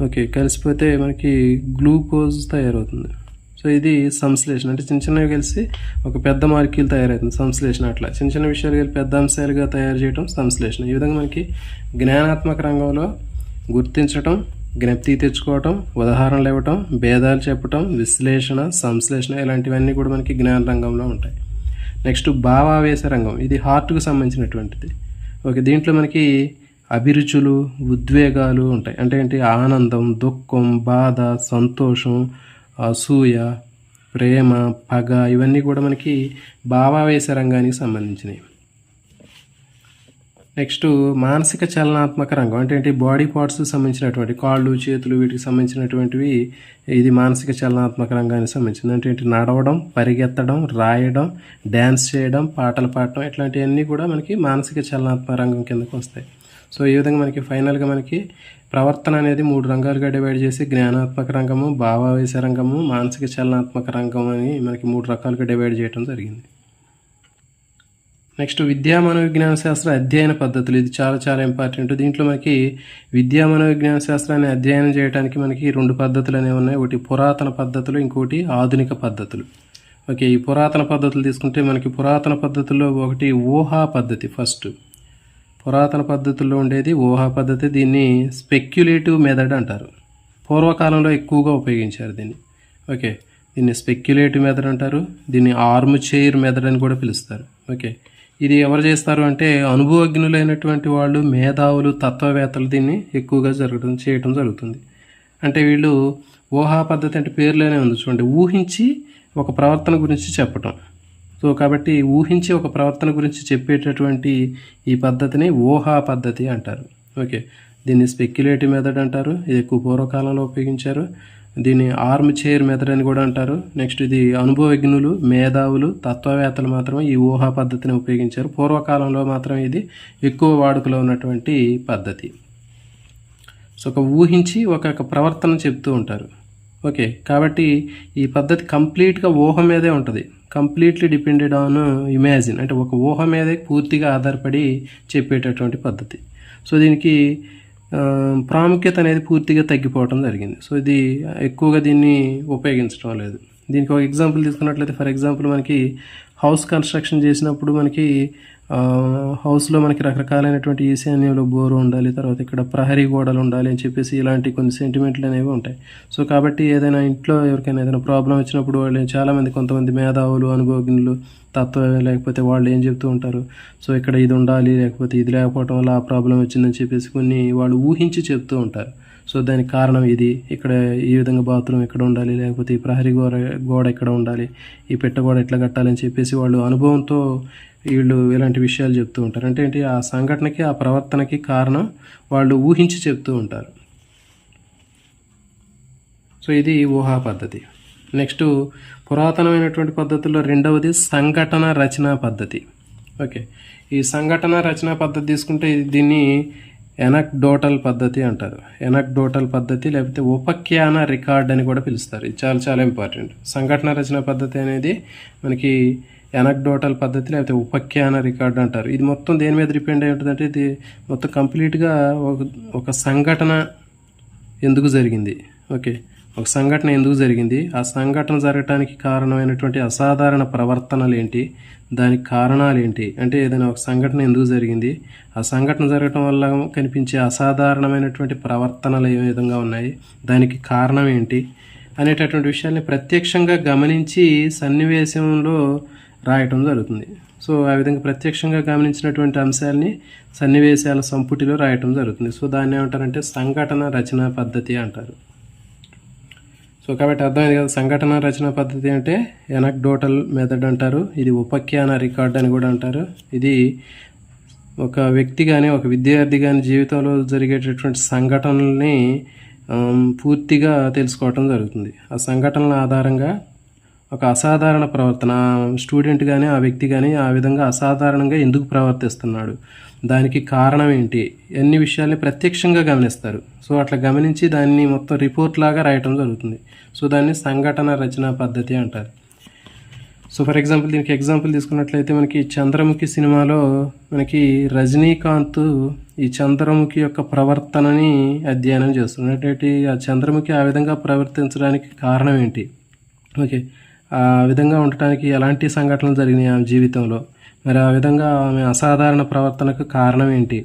okay కలిసిపోతే మనకి గ్లూకోజ్ తయారవుతుంది. సో ఇది సంశ్లేషణ, అంటే చిన్న చిన్నవి కలిసి ఒక పెద్ద మాలిక్యూల్ తయారవుతుంది సంశ్లేషణ. అట్లా చిన్న చిన్న విషయాలు కలిపి పెద్ద అంశాలుగా తయారు చేయడం సంశ్లేషణ. ఈ విధంగా మనకి జ్ఞానాత్మక రంగంలో గుర్తించటం, జ్ఞప్తికి తెచ్చుకోవటం, ఉదాహరణలు ఇవ్వటం, భేదాలు చెప్పటం, విశ్లేషణ, సంశ్లేషణ ఇలాంటివన్నీ కూడా మనకి జ్ఞాన రంగంలో ఉంటాయి. నెక్స్ట్ భావావేశ రంగం, ఇది హార్ట్కు సంబంధించినటువంటిది. ఓకే, దీంట్లో మనకి అభిరుచులు, ఉద్వేగాలు ఉంటాయి. అంటే ఏంటి? ఆనందం, దుఃఖం, బాధ, సంతోషం, అసూయ, ప్రేమ, పగ ఇవన్నీ కూడా మనకి భావావేశ రంగానికి సంబంధించినవి. నెక్స్ట్ మానసిక చలనాత్మక రంగం అంటే ఏంటి? బాడీ పార్ట్స్కి సంబంధించినటువంటి కాళ్ళు, చేతులు వీటికి సంబంధించినటువంటివి. ఇది మానసిక చలనాత్మక రంగానికి సంబంధించింది. అంటే ఏంటి? నడవడం, పరిగెత్తడం, రాయడం, డ్యాన్స్ చేయడం, పాటలు పాడటం ఇట్లాంటివన్నీ కూడా మనకి మానసిక చలనాత్మక రంగం కిందకు వస్తాయి. సో ఈ విధంగా మనకి ఫైనల్గా మనకి ప్రవర్తన అనేది 3 రంగాలుగా డివైడ్ చేసి జ్ఞానాత్మక రంగము, భావావేశ రంగము, మానసిక చలనాత్మక రంగం అని మనకి 3 రకాలుగా డివైడ్ చేయడం జరిగింది. నెక్స్ట్ విద్యా మనోవిజ్ఞాన శాస్త్ర అధ్యయన పద్ధతులు. ఇది చాలా చాలా ఇంపార్టెంట్. దీంట్లో మనకి విద్యా మనోవిజ్ఞాన శాస్త్రాన్ని అధ్యయనం చేయడానికి మనకి 2 పద్ధతులు అనేవి ఉన్నాయి. ఒకటి పురాతన పద్ధతులు, ఇంకోటి ఆధునిక పద్ధతులు. ఓకే, ఈ పురాతన పద్ధతులు తీసుకుంటే మనకి పురాతన పద్ధతుల్లో ఒకటి ఊహా పద్ధతి. ఫస్ట్ పురాతన పద్ధతుల్లో ఉండేది ఊహా పద్ధతి. దీన్ని స్పెక్యులేటివ్ మెథడ్ అంటారు. పూర్వకాలంలో ఎక్కువగా ఉపయోగించారు దీన్ని. ఓకే, దీన్ని స్పెక్యులేటివ్ మెథడ్ అంటారు. దీన్ని ఆర్మ్ చైర్ మెథడ్ అని కూడా పిలుస్తారు. ఓకే, ఇది ఎవరు చేస్తారు అంటే అనుభవజ్ఞులైనటువంటి వాళ్ళు, మేధావులు, తత్వవేత్తలు దీన్ని ఎక్కువగా చేయటం జరుగుతుంది. అంటే వీళ్ళు ఊహా పద్ధతి అంటే పేర్లోనే ఉంది చూడండి, ఊహించి ఒక ప్రవర్తన గురించి చెప్పటం. సో కాబట్టి ఊహించి ఒక ప్రవర్తన గురించి చెప్పేటటువంటి ఈ పద్ధతిని ఊహా పద్ధతి అంటారు. ఓకే, దీన్ని స్పెక్యులేటివ్ మెథడ్ అంటారు. ఇది ఎక్కువ పూర్వకాలంలో ఉపయోగించారు. దీన్ని ఆర్మ్ చైర్ మెథడ్ అని కూడా అంటారు. నెక్స్ట్ ఇది అనుభవజ్ఞులు, మేధావులు, తత్వవేత్తలు మాత్రమే ఈ ఊహా పద్ధతిని ఉపయోగించారు. పూర్వకాలంలో మాత్రం ఇది ఎక్కువ వాడుకలో ఉన్నటువంటి పద్ధతి. సో ఒక ఊహించి ఒక ప్రవర్తన చెప్తూ ఉంటారు. ఓకే, కాబట్టి ఈ పద్ధతి కంప్లీట్గా ఊహ మీదే ఉంటుంది. కంప్లీట్లీ డిపెండెడ్ ఆన్ ఇమాజిన్, అంటే ఒక ఊహ మీదే పూర్తిగా ఆధారపడి చెప్పేటటువంటి పద్ధతి. సో దీనికి ప్రాముఖ్యత అనేది పూర్తిగా తగ్గిపోవడం జరిగింది. సో ఇది ఎక్కువగా దీన్ని ఉపయోగించడం లేదు. దీనికి ఒక ఎగ్జాంపుల్ తీసుకున్నట్లయితే, ఫర్ ఎగ్జాంపుల్ మనకి హౌస్ కన్స్ట్రక్షన్ చేసినప్పుడు మనకి హౌస్లో మనకి రకరకాలైనటువంటి ఈశాన్యంలో బోరు ఉండాలి, తర్వాత ఇక్కడ ప్రహరీ గోడలు ఉండాలి అని చెప్పేసి ఇలాంటి కొన్ని సెంటిమెంట్లు అనేవి ఉంటాయి. సో కాబట్టి ఏదైనా ఇంట్లో ఎవరికైనా ఏదైనా ప్రాబ్లం వచ్చినప్పుడు వాళ్ళు చాలామంది, కొంతమంది మేధావులు, అనుభవజ్ఞులు, లేకపోతే వాళ్ళు ఏం చెప్తూ ఉంటారు, సో ఇక్కడ ఇది ఉండాలి, లేకపోతే ఇది లేకపోవడం వల్ల ఆ ప్రాబ్లం వచ్చిందని చెప్పేసి కొన్ని వాళ్ళు ఊహించి చెప్తూ ఉంటారు. సో దానికి కారణం ఇది, ఇక్కడ ఈ విధంగా బాత్రూమ్ ఇక్కడ ఉండాలి, లేకపోతే ఈ ప్రహరీ గోడ ఇక్కడ ఉండాలి, ఈ పెట్టగోడ ఎట్లా కట్టాలని చెప్పేసి వాళ్ళు అనుభవంతో వీళ్ళు ఇలాంటి విషయాలు చెప్తూ ఉంటారు. అంటే ఏంటి, ఆ సంఘటనకి, ఆ ప్రవర్తనకి కారణం వాళ్ళు ఊహించి చెప్తూ ఉంటారు. సో ఇది ఊహా పద్ధతి. నెక్స్ట్ పురాతనమైనటువంటి పద్ధతుల్లో రెండవది సంఘటన రచనా పద్ధతి. ఓకే, ఈ సంఘటన రచనా పద్ధతి తీసుకుంటే దీన్ని ఎనక్డోటల్ పద్ధతి అంటారు. ఎనక్డోటల్ పద్ధతి లేకపోతే ఉపఖ్యాన రికార్డ్ అని కూడా పిలుస్తారు. ఇది చాలా చాలా ఇంపార్టెంట్. సంఘటన రచనా పద్ధతి అనేది మనకి ఎనక్డోటల్ పద్ధతి లేకపోతే ఉపఖ్యాన రికార్డ్ అంటారు. ఇది మొత్తం దేని మీద డిపెండ్ అయి ఉంటుందంటే, ఇది మొత్తం కంప్లీట్గా ఒక సంఘటన ఎందుకు జరిగింది, ఓకే, ఒక సంఘటన ఎందుకు జరిగింది, ఆ సంఘటన జరగటానికి కారణమైనటువంటి అసాధారణ ప్రవర్తనలు ఏంటి, దానికి కారణాలు ఏంటి, అంటే ఏదైనా ఒక సంఘటన ఎందుకు జరిగింది, ఆ సంఘటన జరగటం వల్ల కనిపించే అసాధారణమైనటువంటి ప్రవర్తనలు ఏ విధంగా ఉన్నాయి, దానికి కారణం ఏంటి అనేటటువంటి విషయాల్ని ప్రత్యక్షంగా గమనించి సన్నివేశంలో రాయటం జరుగుతుంది. సో ఆ విధంగా ప్రత్యక్షంగా గమనించినటువంటి అంశాలని సన్నివేశాల సంపుటిలో రాయటం జరుగుతుంది. సో దాన్ని ఏమంటారంటే సంఘటన రచనా పద్ధతి అంటారు. సో కాబట్టి అర్థమైంది కదా, సంఘటన రచనా పద్ధతి అంటే ఎనక్డోటల్ మెథడ్ అంటారు. ఇది ఉపఖ్యాన రికార్డ్ అని కూడా అంటారు. ఇది ఒక వ్యక్తి కానీ ఒక విద్యార్థి కానీ జీవితంలో జరిగేటటువంటి సంఘటనల్ని పూర్తిగా తెలుసుకోవటం జరుగుతుంది. ఆ సంఘటనల ఆధారంగా ఒక అసాధారణ ప్రవర్తన, స్టూడెంట్ కానీ ఆ వ్యక్తి కానీ ఆ విధంగా అసాధారణంగా ఎందుకు ప్రవర్తిస్తున్నాడు, దానికి కారణం ఏంటి, అన్ని విషయాల్ని ప్రత్యక్షంగా గమనిస్తారు. సో అట్లా గమనించి దాన్ని మొత్తం రిపోర్ట్ లాగా రాయటం జరుగుతుంది. సో దాన్ని సంఘటన రచనా పద్ధతి అంటారు. సో ఫర్ ఎగ్జాంపుల్ దీనికి ఎగ్జాంపుల్ తీసుకున్నట్లయితే మనకి చంద్రముఖి సినిమాలో మనకి రజనీకాంత్ ఈ చంద్రముఖి యొక్క ప్రవర్తనని అధ్యయనం చేస్తున్నాడు. అంటే ఆ చంద్రముఖి ఆ విధంగా ప్రవర్తించడానికి కారణం ఏంటి, ఓకే, ఆ విధంగా ఉండటానికి ఎలాంటి సంఘటనలు జరిగినాయి ఆమె జీవితంలో, మరి ఆ విధంగా ఆమె అసాధారణ ప్రవర్తనకు కారణం ఏంటి,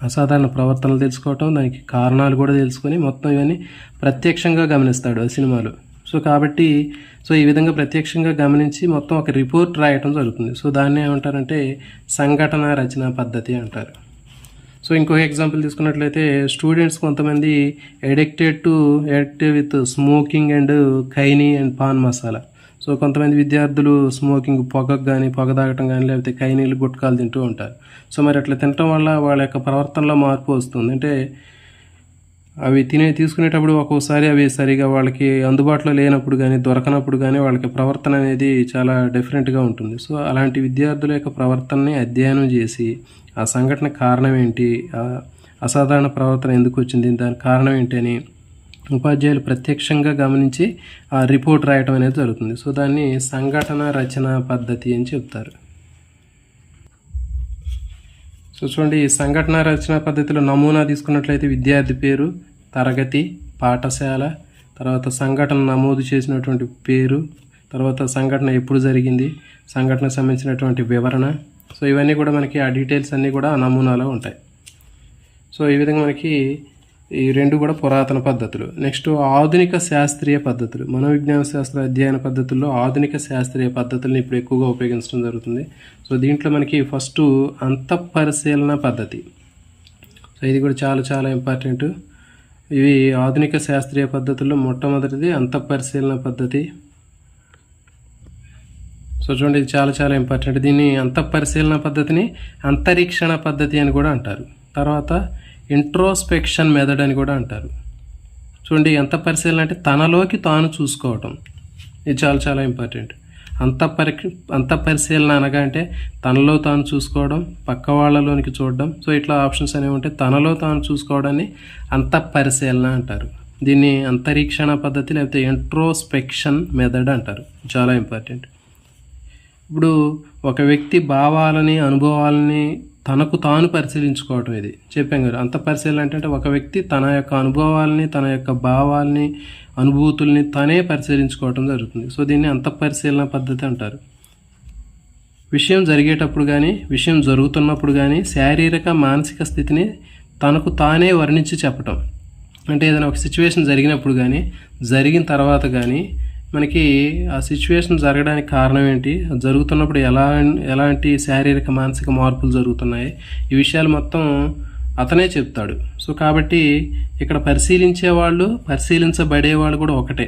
అసాధారణ ప్రవర్తనలు తెలుసుకోవటం, దానికి కారణాలు కూడా తెలుసుకొని మొత్తం ఇవన్నీ ప్రత్యక్షంగా గమనిస్తాడు ఆ సినిమాలో. సో కాబట్టి ఈ విధంగా ప్రత్యక్షంగా గమనించి మొత్తం ఒక రిపోర్ట్ రాయటం జరుగుతుంది. సో దాన్ని ఏమంటారంటే సంఘటన రచనా పద్ధతి అంటారు. సో ఇంకొక ఎగ్జాంపుల్ తీసుకున్నట్లయితే స్టూడెంట్స్ కొంతమంది addicted with smoking and khaini and pan masala. So కొంతమంది విద్యార్థులు స్మోకింగ్, పొగకు కానీ, పొగ తాగటం కానీ, లేకపోతే ఖైనీలు, గుట్కాలు తింటూ ఉంటారు. సో మరి అట్లా తినటం వల్ల వాళ్ళ యొక్క ప్రవర్తనలో మార్పు వస్తుంది. అంటే అవి తీసుకునేటప్పుడు ఒక్కోసారి అవి సరిగా వాళ్ళకి అందుబాటులో లేనప్పుడు కానీ దొరకనప్పుడు కానీ వాళ్ళకి ప్రవర్తన అనేది చాలా డిఫరెంట్గా ఉంటుంది. సో అలాంటి విద్యార్థుల యొక్క ప్రవర్తనని అధ్యయనం చేసి ఆ సంఘటన కారణం ఏంటి, అసాధారణ ప్రవర్తన ఎందుకు వచ్చింది, దానికి కారణం ఏంటి అని ఉపాధ్యాయులు ప్రత్యక్షంగా గమనించి ఆ రిపోర్ట్ రాయటం అనేది జరుగుతుంది. సో దాన్ని సంఘటన రచన పద్ధతి అని చెప్తారు. సో చూడండి, ఈ సంఘటన రచన పద్ధతిలో నమూనా తీసుకున్నట్లయితే విద్యార్థి పేరు, తరగతి, పాఠశాల, తర్వాత సంఘటన నమోదు చేసినటువంటి పేరు, తర్వాత సంఘటన ఎప్పుడు జరిగింది, సంఘటనకు సంబంధించినటువంటి వివరణ. సో ఇవన్నీ కూడా మనకి ఆ డీటెయిల్స్ అన్నీ కూడా ఆ నమూనాలో ఉంటాయి. సో ఈ విధంగా మనకి ఈ రెండు కూడా పురాతన పద్ధతులు. నెక్స్ట్ ఆధునిక శాస్త్రీయ పద్ధతులు. మనోవిజ్ఞాన శాస్త్ర అధ్యయన పద్ధతుల్లో ఆధునిక శాస్త్రీయ పద్ధతులను ఇప్పుడు ఎక్కువగా ఉపయోగించడం జరుగుతుంది. సో దీంట్లో మనకి ఫస్ట్ అంతఃపరిశీలన పద్ధతి. సో ఇది కూడా చాలా చాలా ఇంపార్టెంట్. ఇవి ఆధునిక శాస్త్రీయ పద్ధతుల్లో మొట్టమొదటిది అంతఃపరిశీలన పద్ధతి. సో చూడండి, ఇది చాలా చాలా ఇంపార్టెంట్. దీన్ని అంతఃపరిశీలన పద్ధతిని అంతరీక్షణ పద్ధతి అని కూడా అంటారు. తర్వాత ఇంట్రోస్పెక్షన్ మెథడ్ అని కూడా అంటారు. చూడండి, అంతఃపరిశీలన అంటే తనలోకి తాను చూసుకోవటం. ఇది చాలా చాలా ఇంపార్టెంట్. అంతఃపరిశీలన అనగా అంటే తనలో తాను చూసుకోవడం, పక్క వాళ్ళలోనికి చూడడం. సో ఇట్లా ఆప్షన్స్ అనేవి ఉంటాయి. తనలో తాను చూసుకోవడాన్ని అంతఃపరిశీలన అంటారు. దీన్ని అంతరీక్షణ పద్ధతి లేకపోతే ఇంట్రోస్పెక్షన్ మెథడ్ అంటారు. చాలా ఇంపార్టెంట్. ఇప్పుడు ఒక వ్యక్తి భావాలని, అనుభవాలని తనకు తాను పరిశీలించుకోవటం. ఇది చెప్పాం కదా. అంతఃపరిశీలన అంటే ఒక వ్యక్తి తన యొక్క అనుభవాలని, తన యొక్క భావాలని, అనుభూతుల్ని తనే పరిశీలించుకోవటం జరుగుతుంది. సో దీన్ని అంతఃపరిశీలన పద్ధతి అంటారు. విషయం జరిగేటప్పుడు కానీ, విషయం జరుగుతున్నప్పుడు కానీ శారీరక, మానసిక స్థితిని తనకు తానే వర్ణించి చెప్పటం. అంటే ఏదైనా ఒక సిచ్యువేషన్ జరిగినప్పుడు కానీ, జరిగిన తర్వాత కానీ మనకి ఆ సిచ్యువేషన్ జరగడానికి కారణం ఏంటి, జరుగుతున్నప్పుడు ఎలాంటి శారీరక, మానసిక మార్పులు జరుగుతున్నాయి, ఈ విషయాలు మొత్తం అతనే చెప్తాడు. సో కాబట్టి ఇక్కడ పరిశీలించేవాళ్ళు, పరిశీలించబడేవాళ్ళు కూడా ఒకటే.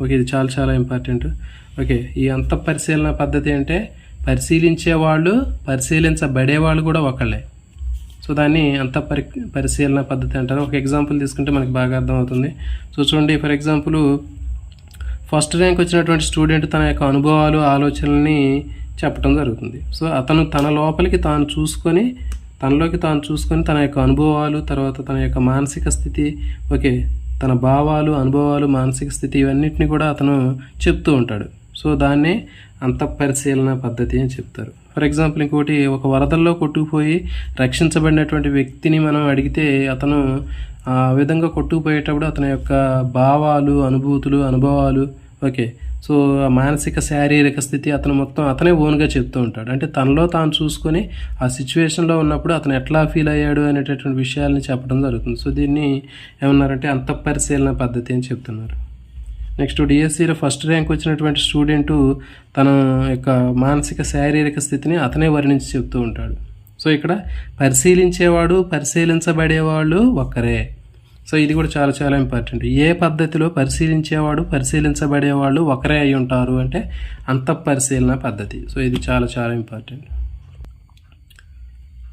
ఓకే, ఇది చాలా చాలా ఇంపార్టెంట్. ఓకే, ఈ అంతఃపరిశీలన పద్ధతి అంటే పరిశీలించేవాళ్ళు, పరిశీలించబడేవాళ్ళు కూడా ఒకళ్ళే. సో దాన్ని పరిశీలన పద్ధతి అంటారు. ఒక ఎగ్జాంపుల్ తీసుకుంటే మనకి బాగా అర్థమవుతుంది. సో చూడండి, ఫర్ ఎగ్జాంపుల్ ఫస్ట్ ర్యాంక్ వచ్చినటువంటి స్టూడెంట్ తన యొక్క అనుభవాలు, ఆలోచనల్ని చెప్పడం జరుగుతుంది. సో అతను తనలోకి తాను చూసుకొని తన యొక్క అనుభవాలు, తర్వాత తన యొక్క మానసిక స్థితి, ఓకే, తన భావాలు, అనుభవాలు, మానసిక స్థితి ఇవన్నిటిని కూడా అతను చెప్తూ ఉంటాడు. సో దాన్నే అంతఃపరిశీలన పద్ధతి అని చెప్తారు. ఫర్ ఎగ్జాంపుల్ ఇంకోటి, ఒక వరదల్లో కొట్టుకుపోయి రక్షించబడినటువంటి వ్యక్తిని మనం అడిగితే అతను ఆ విధంగా కొట్టుకుపోయేటప్పుడు అతని యొక్క భావాలు, అనుభూతులు, అనుభవాలు, ఓకే, సో మానసిక, శారీరక స్థితి అతనే ఓన్గా చెప్తూ ఉంటాడు. అంటే తనలో తాను చూసుకొని ఆ సిచ్యువేషన్లో ఉన్నప్పుడు అతను ఎట్లా ఫీల్ అయ్యాడు అనేటటువంటి విషయాల్ని చెప్పడం జరుగుతుంది. సో దీన్ని ఏమన్నారంటే అంతఃపరిశీలన పద్ధతి అని చెప్తున్నారు. నెక్స్ట్ డిఎస్సిలో ఫస్ట్ ర్యాంక్ వచ్చినటువంటి స్టూడెంటు తన యొక్క మానసిక, శారీరక స్థితిని అతనే వర్ణించి చెప్తూ ఉంటాడు. సో ఇక్కడ పరిశీలించేవాడు, పరిశీలించబడేవాళ్ళు ఒక్కరే. సో ఇది కూడా చాలా చాలా ఇంపార్టెంట్. ఏ పద్ధతిలో పరిశీలించేవాడు, పరిశీలించబడేవాళ్ళు ఒకరే అయి ఉంటారు అంటే అంతఃపరిశీలన పద్ధతి. సో ఇది చాలా చాలా ఇంపార్టెంట్.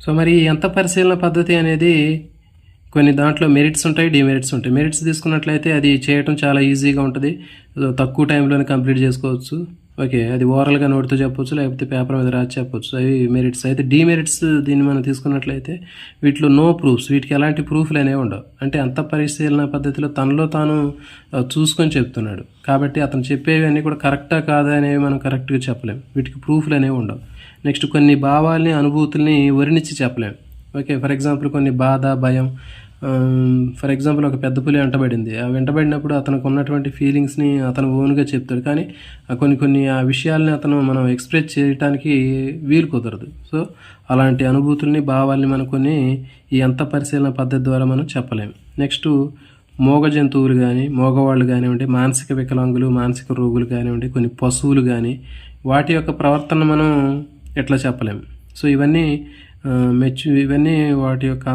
సో మరి ఈ అంతఃపరిశీలన పద్ధతి అనేది కొన్ని దాంట్లో మెరిట్స్ ఉంటాయి, డిమెరిట్స్ ఉంటాయి. మెరిట్స్ తీసుకున్నట్లయితే అది చేయటం చాలా ఈజీగా ఉంటుంది, తక్కువ టైంలోనే కంప్లీట్ చేసుకోవచ్చు. ఓకే, అది ఓవరాల్గా నోటితో చెప్పొచ్చు, లేకపోతే పేపర్ మీద రాసి చెప్పొచ్చు. అవి మెరిట్స్. అయితే డిమెరిట్స్ దీన్ని మనం తీసుకున్నట్లయితే వీటిలో నో ప్రూఫ్స్, వీటికి ఎలాంటి ప్రూఫ్లు అనేవి ఉండవు. అంటే అంతఃపరిశీలన పద్ధతిలో తనలో తాను చూసుకొని చెప్తున్నాడు కాబట్టి అతను చెప్పేవి అన్నీ కూడా కరెక్టా కాదా అనేవి మనం కరెక్ట్గా చెప్పలేం. వీటికి ప్రూఫ్లు అనేవి ఉండవు. నెక్స్ట్ కొన్ని భావాల్ని, అనుభూతుల్ని వర్ణించి చెప్పలేం. ఓకే, ఫర్ ఎగ్జాంపుల్ కొన్ని బాధ, భయం, ఫర్ ఎగ్జాంపుల్ ఒక పెద్ద పులి వెంటబడింది. ఆ వెంటబడినప్పుడు అతనికి ఉన్నటువంటి ఫీలింగ్స్ని అతను ఓన్గా చెప్తాడు, కానీ కొన్ని ఆ విషయాల్ని మనం ఎక్స్ప్రెస్ చేయడానికి వీలు కుదరదు. సో అలాంటి అనుభూతుల్ని, భావాల్ని మనం ఈ అంతఃపరిశీలన పద్ధతి ద్వారా మనం చెప్పలేము. నెక్స్ట్ మోగ జంతువులు కానీ, మోగవాళ్ళు కానివ్వండి, మానసిక వికలాంగులు, మానసిక రోగులు కానివ్వండి, కొన్ని పశువులు కానీ వాటి యొక్క ప్రవర్తన మనం ఎట్లా చెప్పలేము. సో ఇవన్నీ వాటి యొక్క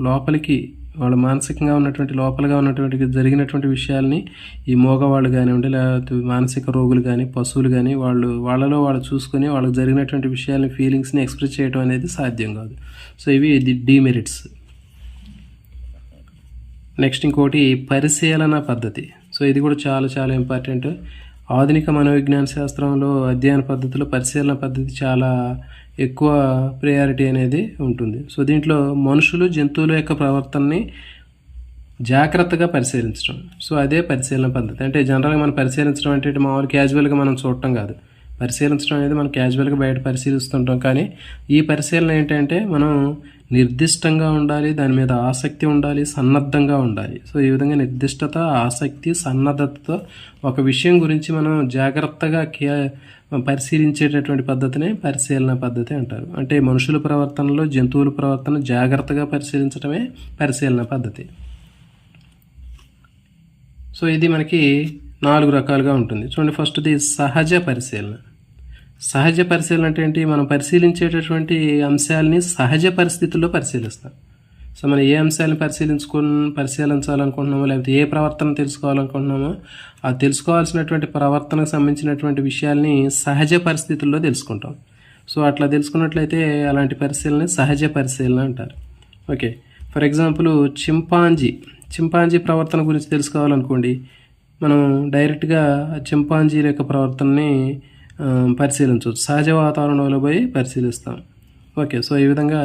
లోపలికి, వాళ్ళ మానసికంగా ఉన్నటువంటి, లోపలగా ఉన్నటువంటి జరిగినటువంటి విషయాల్ని ఈ మోగవాళ్ళు కానివ్వండి, లేకపోతే మానసిక రోగులు కానీ, పశువులు కానీ వాళ్ళలో వాళ్ళు చూసుకొని వాళ్ళకి జరిగినటువంటి విషయాల్ని, ఫీలింగ్స్ని ఎక్స్ప్రెస్ చేయడం అనేది సాధ్యం కాదు. సో ఇవి డిమెరిట్స్. నెక్స్ట్ ఇంకోటి పరిశీలన పద్ధతి. సో ఇది కూడా చాలా చాలా ఇంపార్టెంట్. ఆధునిక మనోవిజ్ఞాన శాస్త్రంలో అధ్యయన పద్ధతిలో పరిశీలన పద్ధతి చాలా ఎక్కువ ప్రయారిటీ అనేది ఉంటుంది. సో దీంట్లో మనుషులు జంతువుల యొక్క ప్రవర్తనని జాగ్రత్తగా పరిశీలించడం. సో అదే పరిశీలన పద్ధతి. అంటే జనరల్గా మనం పరిశీలించడం అంటే మామూలు క్యాజువల్గా మనం చూడటం కాదు. పరిశీలించడం అనేది మనం క్యాజువల్గా బయట పరిశీలిస్తుంటాం. కానీ ఈ పరిశీలన ఏంటంటే మనం నిర్దిష్టంగా ఉండాలి, దాని మీద ఆసక్తి ఉండాలి, సన్నద్ధంగా ఉండాలి. సో ఈ విధంగా నిర్దిష్టత, ఆసక్తి, సన్నద్ధతతో ఒక విషయం గురించి మనం జాగ్రత్తగా పరిశీలించేటటువంటి పద్ధతిని పరిశీలన పద్ధతి అంటారు. అంటే మనుషుల ప్రవర్తనలో జంతువుల ప్రవర్తన జాగ్రత్తగా పరిశీలించడమే పరిశీలన పద్ధతి. సో ఇది మనకి 4 రకాలుగా ఉంటుంది. చూడండి, ఫస్ట్ది సహజ పరిశీలన. సహజ పరిశీలన అంటే ఏంటి? మనం పరిశీలించేటటువంటి అంశాలని సహజ పరిస్థితుల్లో పరిశీలిస్తాం. సో మనం ఏ అంశాలను పరిశీలించాలనుకుంటున్నామో, లేకపోతే ఏ ప్రవర్తన తెలుసుకోవాలనుకుంటున్నామో ఆ తెలుసుకోవాల్సినటువంటి ప్రవర్తనకు సంబంధించినటువంటి విషయాల్ని సహజ పరిస్థితుల్లో తెలుసుకుంటాం. సో అట్లా తెలుసుకున్నట్లయితే అలాంటి పరిశీలన సహజ పరిశీలన అంటారు. ఓకే, ఫర్ ఎగ్జాంపుల్ చింపాంజీ ప్రవర్తన గురించి తెలుసుకోవాలనుకోండి, మనం డైరెక్ట్గా చింపాంజీల యొక్క ప్రవర్తనని పరిశీలించవచ్చు. సహజ వాతావరణంలో పోయి పరిశీలిస్తాం. ఓకే, సో ఈ విధంగా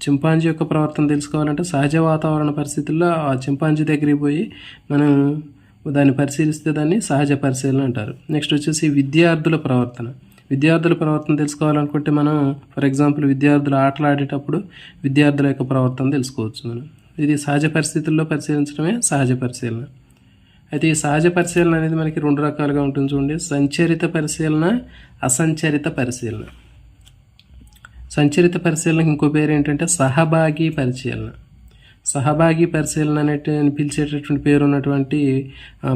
చింపాంజీ యొక్క ప్రవర్తన తెలుసుకోవాలంటే సహజ వాతావరణ పరిస్థితుల్లో ఆ చింపాంజీ దగ్గరికి పోయి మనం దాన్ని పరిశీలిస్తే దాన్ని సహజ పరిశీలన అంటారు. నెక్స్ట్ వచ్చేసి విద్యార్థుల ప్రవర్తన తెలుసుకోవాలనుకుంటే మనం ఫర్ ఎగ్జాంపుల్ విద్యార్థులు ఆటలు ఆడేటప్పుడు విద్యార్థుల యొక్క ప్రవర్తన తెలుసుకోవచ్చు మనం. ఇది సహజ పరిస్థితుల్లో పరిశీలించడమే సహజ పరిశీలన. అయితే ఈ సహజ పరిశీలన అనేది మనకి 2 రకాలుగా ఉంటుంది. చూడండి, సంచరిత పరిశీలన, అసంచరిత పరిశీలన. సంచరిత పరిశీలనకి ఇంకో పేరు ఏంటంటే సహభాగి పరిశీలన అనేటి పిలిచేటటువంటి పేరు ఉన్నటువంటి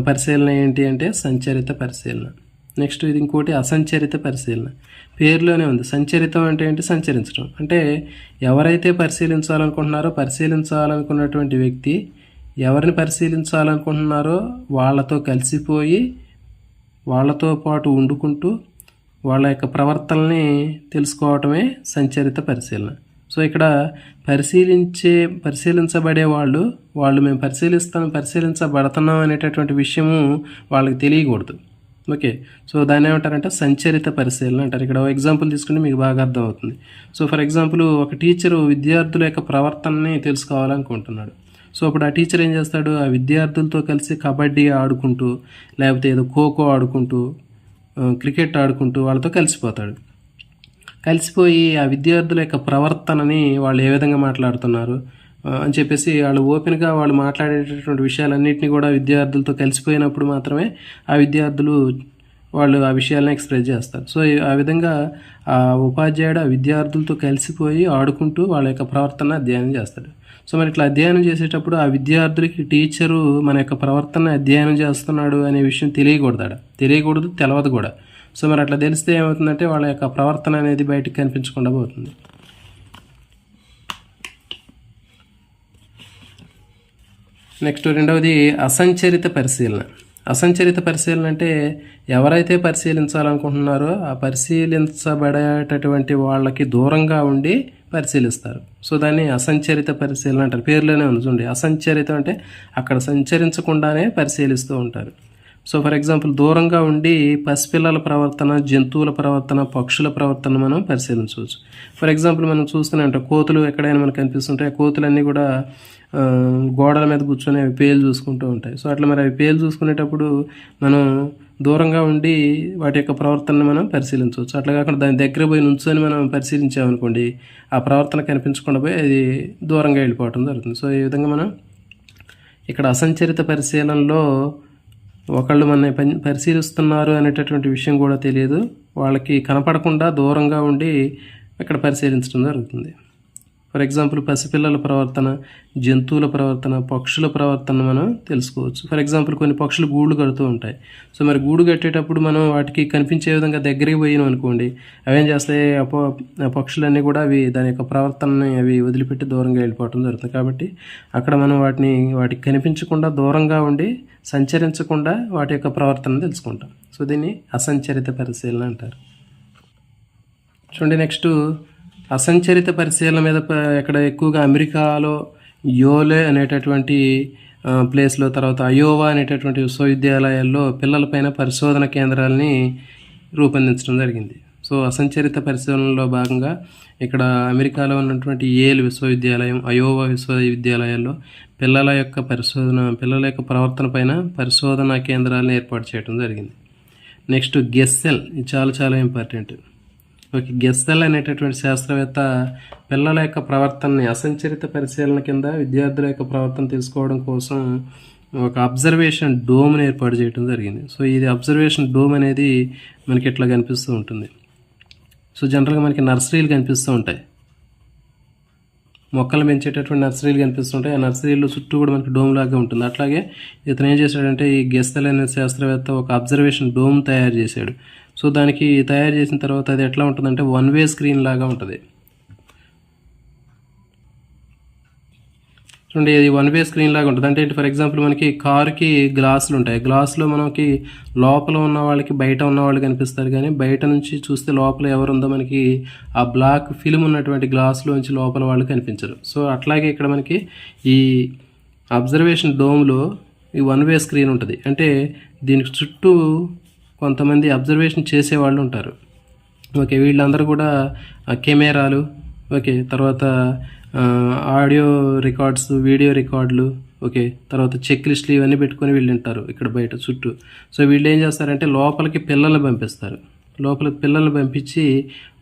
పరిశీలన ఏంటి అంటే సంచరిత పరిశీలన. నెక్స్ట్ ఇది ఇంకోటి అసంచరిత పరిశీలన. పేరులోనే ఉంది. సంచరితం అంటే ఏంటి? సంచరించడం. అంటే ఎవరైతే పరిశీలించాలనుకున్నటువంటి వ్యక్తి ఎవరిని పరిశీలించాలనుకుంటున్నారో వాళ్ళతో కలిసిపోయి వాళ్ళతో పాటు వండుకుంటూ వాళ్ళ యొక్క ప్రవర్తనని తెలుసుకోవటమే సంచరిత పరిశీలన. సో ఇక్కడ పరిశీలించబడే వాళ్ళు మేము పరిశీలించబడుతున్నాం అనేటటువంటి విషయము వాళ్ళకి తెలియకూడదు. ఓకే, సో దాన్ని ఏమంటారంటే సంచరిత పరిశీలన అంటారు. ఇక్కడ ఎగ్జాంపుల్ తీసుకుంటే మీకు బాగా అర్థమవుతుంది. సో ఫర్ ఎగ్జాంపుల్ ఒక టీచరు విద్యార్థుల యొక్క ప్రవర్తనని తెలుసుకోవాలనుకుంటున్నాడు. సో అప్పుడు ఆ టీచర్ ఏం చేస్తాడు? ఆ విద్యార్థులతో కలిసి కబడ్డీ ఆడుకుంటూ, లేకపోతే ఏదో ఖోఖో ఆడుకుంటూ, క్రికెట్ ఆడుకుంటూ వాళ్ళతో కలిసిపోయి ఆ విద్యార్థుల యొక్క ప్రవర్తనని వాళ్ళు ఏ విధంగా మాట్లాడుతున్నారు అని చెప్పేసి వాళ్ళు ఓపెన్గా వాళ్ళు మాట్లాడేటటువంటి విషయాలన్నింటినీ కూడా విద్యార్థులతో కలిసిపోయినప్పుడు మాత్రమే ఆ విద్యార్థులు వాళ్ళు ఆ విషయాలను ఎక్స్ప్రెస్ చేస్తారు. సో ఆ విధంగా ఆ ఉపాధ్యాయుడు ఆ విద్యార్థులతో కలిసిపోయి ఆడుకుంటూ వాళ్ళ యొక్క ప్రవర్తన అధ్యయనం చేస్తాడు. సో మరి ఇట్లా అధ్యయనం చేసేటప్పుడు ఆ విద్యార్థులకి టీచరు మన యొక్క ప్రవర్తన అధ్యయనం చేస్తున్నాడు అనే విషయం తెలియకూడదు, తెలవదు కూడా. సో మరి అట్లా తెలిస్తే ఏమవుతుందంటే వాళ్ళ యొక్క ప్రవర్తన అనేది బయటికి కనిపించకుండా పోతుంది. నెక్స్ట్ రెండవది అసంచరిత పరిశీలన అంటే ఎవరైతే పరిశీలించాలనుకుంటున్నారో ఆ పరిశీలించబడేటటువంటి వాళ్ళకి దూరంగా ఉండి పరిశీలిస్తారు. సో దాన్ని అసంచరిత పరిశీలన అంటారు. పేరులోనే ఉంది చూడండి, అసంచరితం అంటే అక్కడ సంచరించకుండానే పరిశీలిస్తూ ఉంటారు. సో ఫర్ ఎగ్జాంపుల్ దూరంగా ఉండి పసిపిల్లల ప్రవర్తన, జంతువుల ప్రవర్తన, పక్షుల ప్రవర్తన మనం పరిశీలించవచ్చు. ఫర్ ఎగ్జాంపుల్ మనం చూస్తూనే ఉంటాం, కోతులు ఎక్కడైనా మనకు కనిపిస్తుంటాయి. కోతులన్నీ కూడా గోడల మీద కూర్చొని అవి పేలు చూసుకుంటూ ఉంటాయి. సో అట్లా మరి అవి పేలు చూసుకునేటప్పుడు మనం దూరంగా ఉండి వాటి యొక్క ప్రవర్తనను మనం పరిశీలించవచ్చు. అట్లా కాకుండా దాని దగ్గర పోయి నుంచొని మనం పరిశీలించామనుకోండి, ఆ ప్రవర్తన కనిపించకుండా పోయి అది దూరంగా వెళ్ళిపోవటం జరుగుతుంది. సో ఈ విధంగా మనం ఇక్కడ అసంచరిత పరిశీలనలో ఒకళ్ళు మన పరిశీలిస్తున్నారు అనేటటువంటి విషయం కూడా తెలియదు, వాళ్ళకి కనపడకుండా దూరంగా ఉండి ఇక్కడ పరిశీలించడం జరుగుతుంది. ఫర్ ఎగ్జాంపుల్ పసిపిల్లల ప్రవర్తన, జంతువుల ప్రవర్తన, పక్షుల ప్రవర్తన మనం తెలుసుకోవచ్చు. ఫర్ ఎగ్జాంపుల్ కొన్ని పక్షులు గూళ్ళు కడుతూ ఉంటాయి. సో మరి గూడు కట్టేటప్పుడు మనం వాటికి కనిపించే విధంగా దగ్గరికి పోయినాం అనుకోండి, అవేం చేస్తాయి, ఆ పక్షులన్నీ కూడా అవి దాని యొక్క ప్రవర్తనని అవి వదిలిపెట్టి దూరంగా వెళ్ళిపోవటం జరుగుతుంది. కాబట్టి అక్కడ మనం వాటికి కనిపించకుండా దూరంగా ఉండి సంచరించకుండా వాటి యొక్క ప్రవర్తన తెలుసుకుంటాం. సో దీన్ని అసంచరిత పరిశీలన అంటారు. చూడండి, నెక్స్ట్ అసంచరిత పరిశీలన మీద ఇక్కడ ఎక్కువగా అమెరికాలో యోలే అనేటటువంటి ప్లేస్లో, తర్వాత అయోవా అనేటటువంటి విశ్వవిద్యాలయాల్లో పిల్లలపైన పరిశోధన కేంద్రాలని రూపొందించడం జరిగింది. సో అసంచరిత పరిశోధనలో భాగంగా ఇక్కడ అమెరికాలో ఉన్నటువంటి ఏల్ విశ్వవిద్యాలయం, అయోవా విశ్వవిద్యాలయాల్లో పిల్లల యొక్క ప్రవర్తన పైన పరిశోధనా కేంద్రాలను ఏర్పాటు చేయడం జరిగింది. నెక్స్ట్ గెస్సెల్, ఇది చాలా ఇంపార్టెంట్. ఓకే, గెస్సెల్ అనేటటువంటి శాస్త్రవేత్త పిల్లల యొక్క ప్రవర్తనని అసంచరిత పరిశీలన కింద విద్యార్థుల యొక్క ప్రవర్తన తెలుసుకోవడం కోసం ఒక అబ్జర్వేషన్ డోమ్ని ఏర్పాటు చేయడం జరిగింది. సో ఇది అబ్జర్వేషన్ డోమ్ అనేది మనకి ఇట్లా కనిపిస్తూ ఉంటుంది. సో జనరల్గా మనకి నర్సరీలు కనిపిస్తూ ఉంటాయి, మొక్కలు పెంచేటటువంటి నర్సరీలు కనిపిస్తుంటాయి. ఆ నర్సరీలో చుట్టూ కూడా మనకి డోమ్ లాగా ఉంటుంది. అట్లాగే ఇతను ఏం చేశాడంటే ఈ గెస్సెల్ అనే శాస్త్రవేత్త ఒక అబ్జర్వేషన్ డోమ్ తయారు చేశాడు. సో దానికి తయారు చేసిన తర్వాత అది ఎట్లా ఉంటుందంటే వన్ వే స్క్రీన్ లాగా ఉంటుంది. చూడండి, ఇది వన్ వే స్క్రీన్ లాగా ఉంటుంది. అంటే ఫర్ ఎగ్జాంపుల్ మనకి కారుకి గ్లాసులు ఉంటాయి. గ్లాసులో మనకి లోపల ఉన్న వాళ్ళకి బయట ఉన్న వాళ్ళు కనిపిస్తారు, కానీ బయట నుంచి చూస్తే లోపల ఎవరుందో మనకి ఆ బ్లాక్ ఫిల్మ్ ఉన్నటువంటి గ్లాసులోంచి లోపల వాళ్ళు కనిపించరు. సో అట్లాగే ఇక్కడ మనకి ఈ అబ్జర్వేషన్ డోమ్లో ఈ వన్ వే స్క్రీన్ ఉంటుంది. అంటే దీనికి చుట్టూ కొంతమంది అబ్జర్వేషన్ చేసేవాళ్ళు ఉంటారు. ఓకే, వీళ్ళందరూ కూడా కెమెరాలు, ఓకే, తర్వాత ఆడియో రికార్డ్స్, వీడియో రికార్డులు, ఓకే, తర్వాత చెక్ లిస్టులు ఇవన్నీ పెట్టుకొని వీళ్ళు ఉంటారు ఇక్కడ బయట చుట్టూ. సో వీళ్ళు ఏం చేస్తారంటే లోపలికి పిల్లల్ని పంపిస్తారు. లోపలికి పిల్లల్ని పంపించి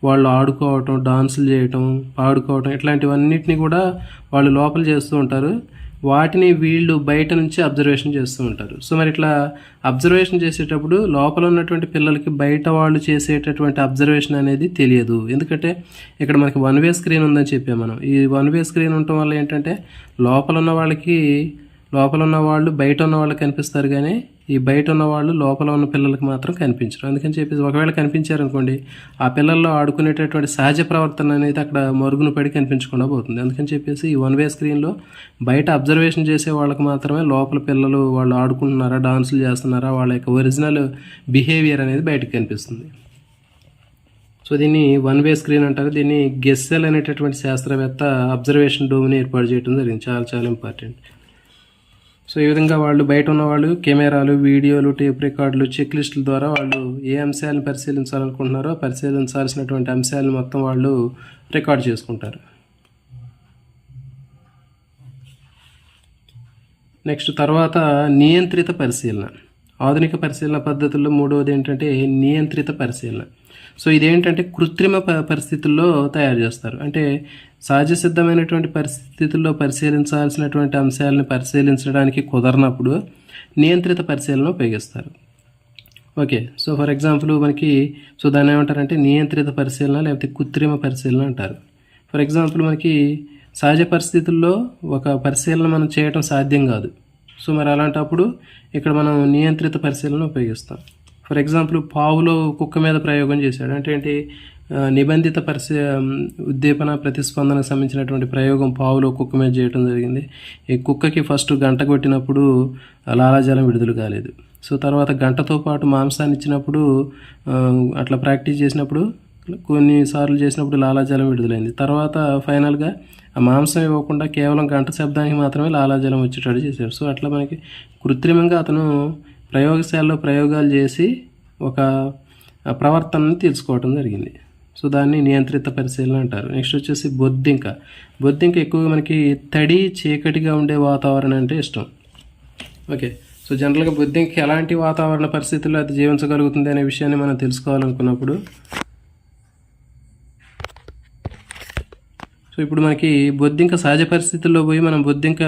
వాళ్ళు ఆడుకోవటం, డాన్సులు చేయటం, పాడుకోవటం, ఇట్లాంటివన్నిటిని కూడా వాళ్ళు లోపల చేస్తూ ఉంటారు. వాటిని వీళ్ళు బయట నుంచి అబ్జర్వేషన్ చేస్తూ ఉంటారు. సో మరి ఇట్లా అబ్జర్వేషన్ చేసేటప్పుడు లోపల ఉన్నటువంటి పిల్లలకి బయట వాళ్ళు చేసేటటువంటి అబ్జర్వేషన్ అనేది తెలియదు. ఎందుకంటే ఇక్కడ మనకి వన్ వే స్క్రీన్ ఉందని చెప్పాము మనం. ఈ వన్ వే స్క్రీన్ ఉండటం వల్ల ఏంటంటే లోపల ఉన్న వాళ్ళు బయట ఉన్న వాళ్ళకి కనిపిస్తారు, కానీ ఈ బయట ఉన్న వాళ్ళు లోపల ఉన్న పిల్లలకి మాత్రం కనిపించరు. అందుకని చెప్పేసి ఒకవేళ కనిపించారనుకోండి, ఆ పిల్లల్లో ఆడుకునేటటువంటి సహజ ప్రవర్తన అనేది అక్కడ మరుగున పడి కనిపించకుండా పోతుంది. అందుకని చెప్పేసి ఈ వన్ వే స్క్రీన్లో బయట అబ్జర్వేషన్ చేసే వాళ్ళకి మాత్రమే లోపల పిల్లలు వాళ్ళు ఆడుకుంటున్నారా, డాన్సులు చేస్తున్నారా, వాళ్ళ యొక్క ఒరిజినల్ బిహేవియర్ అనేది బయటకు కనిపిస్తుంది. సో దీన్ని వన్ వే స్క్రీన్ అంటారు. దీన్ని గెస్సెల్ అనేటటువంటి శాస్త్రవేత్త అబ్జర్వేషన్ డోమ్ని ఏర్పాటు చేయడం జరిగింది. చాలా ఇంపార్టెంట్. సో ఈ విధంగా వాళ్ళు బయట ఉన్నవాళ్ళు కెమెరాలు, వీడియోలు, టేప్ రికార్డులు, చెక్ లిస్టుల ద్వారా వాళ్ళు ఏ అంశాలను పరిశీలించాలనుకుంటున్నారో పరిశీలించాల్సినటువంటి అంశాలను మొత్తం వాళ్ళు రికార్డ్ చేసుకుంటారు. నెక్స్ట్ తర్వాత నియంత్రిత పరిశీలన. ఆధునిక పరిశీలన పద్ధతుల్లో మూడవది ఏంటంటే నియంత్రిత పరిశీలన. సో ఇదేంటంటే కృత్రిమ పరిస్థితుల్లో తయారు చేస్తారు. అంటే సహజ సిద్ధమైనటువంటి పరిస్థితుల్లో పరిశీలించాల్సినటువంటి అంశాలను పరిశీలించడానికి కుదరనప్పుడు నియంత్రిత పరిశీలన ఉపయోగిస్తారు. ఓకే, సో ఫర్ ఎగ్జాంపుల్ మనకి దాన్ని ఏమంటారంటే నియంత్రిత పరిశీలన లేకపోతే కృత్రిమ పరిశీలన అంటారు. ఫర్ ఎగ్జాంపుల్ మనకి సహజ పరిస్థితుల్లో ఒక పరిశీలన మనం చేయటం సాధ్యం కాదు. సో మరి అలాంటప్పుడు ఇక్కడ మనం నియంత్రిత పరిశీలన ఉపయోగిస్తాం. ఫర్ ఎగ్జాంపుల్ పావులో కుక్క మీద ప్రయోగం చేశాడు. అంటే ఏంటి, నిబంధిత ఉద్దీపన ప్రతిస్పందనకు సంబంధించినటువంటి ప్రయోగం పావులో కుక్క మీద చేయడం జరిగింది. ఈ కుక్కకి ఫస్ట్ గంట కొట్టినప్పుడు లాలాజలం విడుదల కాలేదు. సో తర్వాత గంటతో పాటు మాంసాన్ని ఇచ్చినప్పుడు అట్లా ప్రాక్టీస్ చేసినప్పుడు కొన్నిసార్లు చేసినప్పుడు లాలాజలం విడుదలైంది. తర్వాత ఫైనల్గా ఆ మాంసం ఇవ్వకుండా కేవలం గంట శబ్దానికి మాత్రమే లాలాజలం వచ్చేటట్టు చేశారు. సో అట్లా మనకి కృత్రిమంగా అతను ప్రయోగశాలలో ప్రయోగాలు చేసి ఒక ప్రవర్తనని తెలుసుకోవటం జరిగింది. సో దాన్ని నియంత్రిత పరిశీలన అంటారు. నెక్స్ట్ వచ్చేసి బొద్దింక ఎక్కువగా మనకి తడి చీకటిగా ఉండే వాతావరణం అంటే ఇష్టం. ఓకే, సో జనరల్గా బొద్దింక ఎలాంటి వాతావరణ పరిస్థితుల్లో అది జీవించగలుగుతుంది అనే విషయాన్ని మనం తెలుసుకోవాలనుకున్నప్పుడు సో ఇప్పుడు మనకి బొద్దింక సహజ పరిస్థితుల్లో పోయి మనం బొద్దింక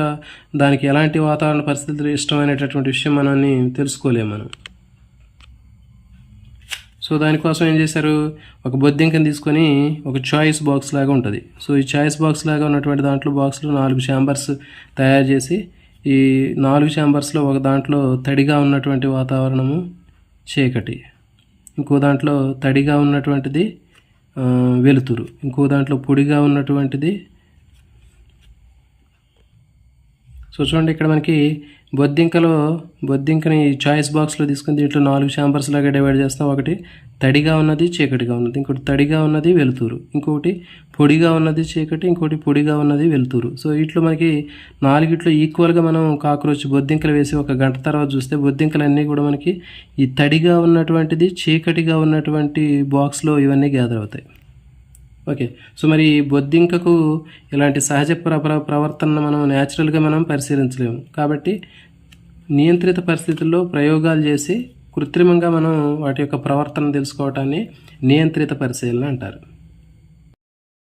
దానికి ఎలాంటి వాతావరణ పరిస్థితులు ఇష్టమైనటువంటి విషయం మనల్ని తెలుసుకోలేము మనం. సో దానికోసం ఏం చేశారు, ఒక బొద్దింకని తీసుకొని ఒక చాయిస్ బాక్స్ లాగా ఉంటుంది. సో ఈ చాయిస్ బాక్స్ లాగా ఉన్నటువంటి దాంట్లో బాక్స్లో 4 ఛాంబర్స్ తయారు చేసి ఈ 4 ఛాంబర్స్లో ఒక దాంట్లో తడిగా ఉన్నటువంటి వాతావరణము చీకటి, ఇంకో దాంట్లో తడిగా ఉన్నటువంటిది వెలుతురు, ఇంకో దాంట్లో పొడిగా ఉన్నటువంటిది. సో చూడండి ఇక్కడ మనకి బొద్దింకని చాయిస్ బాక్స్లో తీసుకుని దీంట్లో 4 ఛాంబర్స్ లాగా డివైడ్ చేస్తాం. ఒకటి తడిగా ఉన్నది, చీకటిగా ఉన్నది, ఇంకోటి తడిగా ఉన్నది, వెలుతురు, ఇంకొకటి పొడిగా ఉన్నది చీకటి, ఇంకోటి పొడిగా ఉన్నది వెలుతురు. సో వీటిలో మనకి 4 ఈక్వల్గా మనం కాక్రోచ్ బొద్దింకలు వేసి 1 గంట తర్వాత చూస్తే బొద్దింకలన్నీ కూడా మనకి ఈ తడిగా ఉన్నటువంటిది, చీకటిగా ఉన్నటువంటి బాక్స్లో ఇవన్నీ గ్యాదర్ అవుతాయి. ఓకే. సో మరి బొద్దింకకు ఇలాంటి సహజ ప్రవర్తన మనం న్యాచురల్గా మనం పరిశీలించలేము. కాబట్టి నియంత్రిత పరిస్థితుల్లో ప్రయోగాలు చేసి కృత్రిమంగా మనం వాటి యొక్క ప్రవర్తన తెలుసుకోవటాన్ని నియంత్రిత పరిశీలన అంటారు.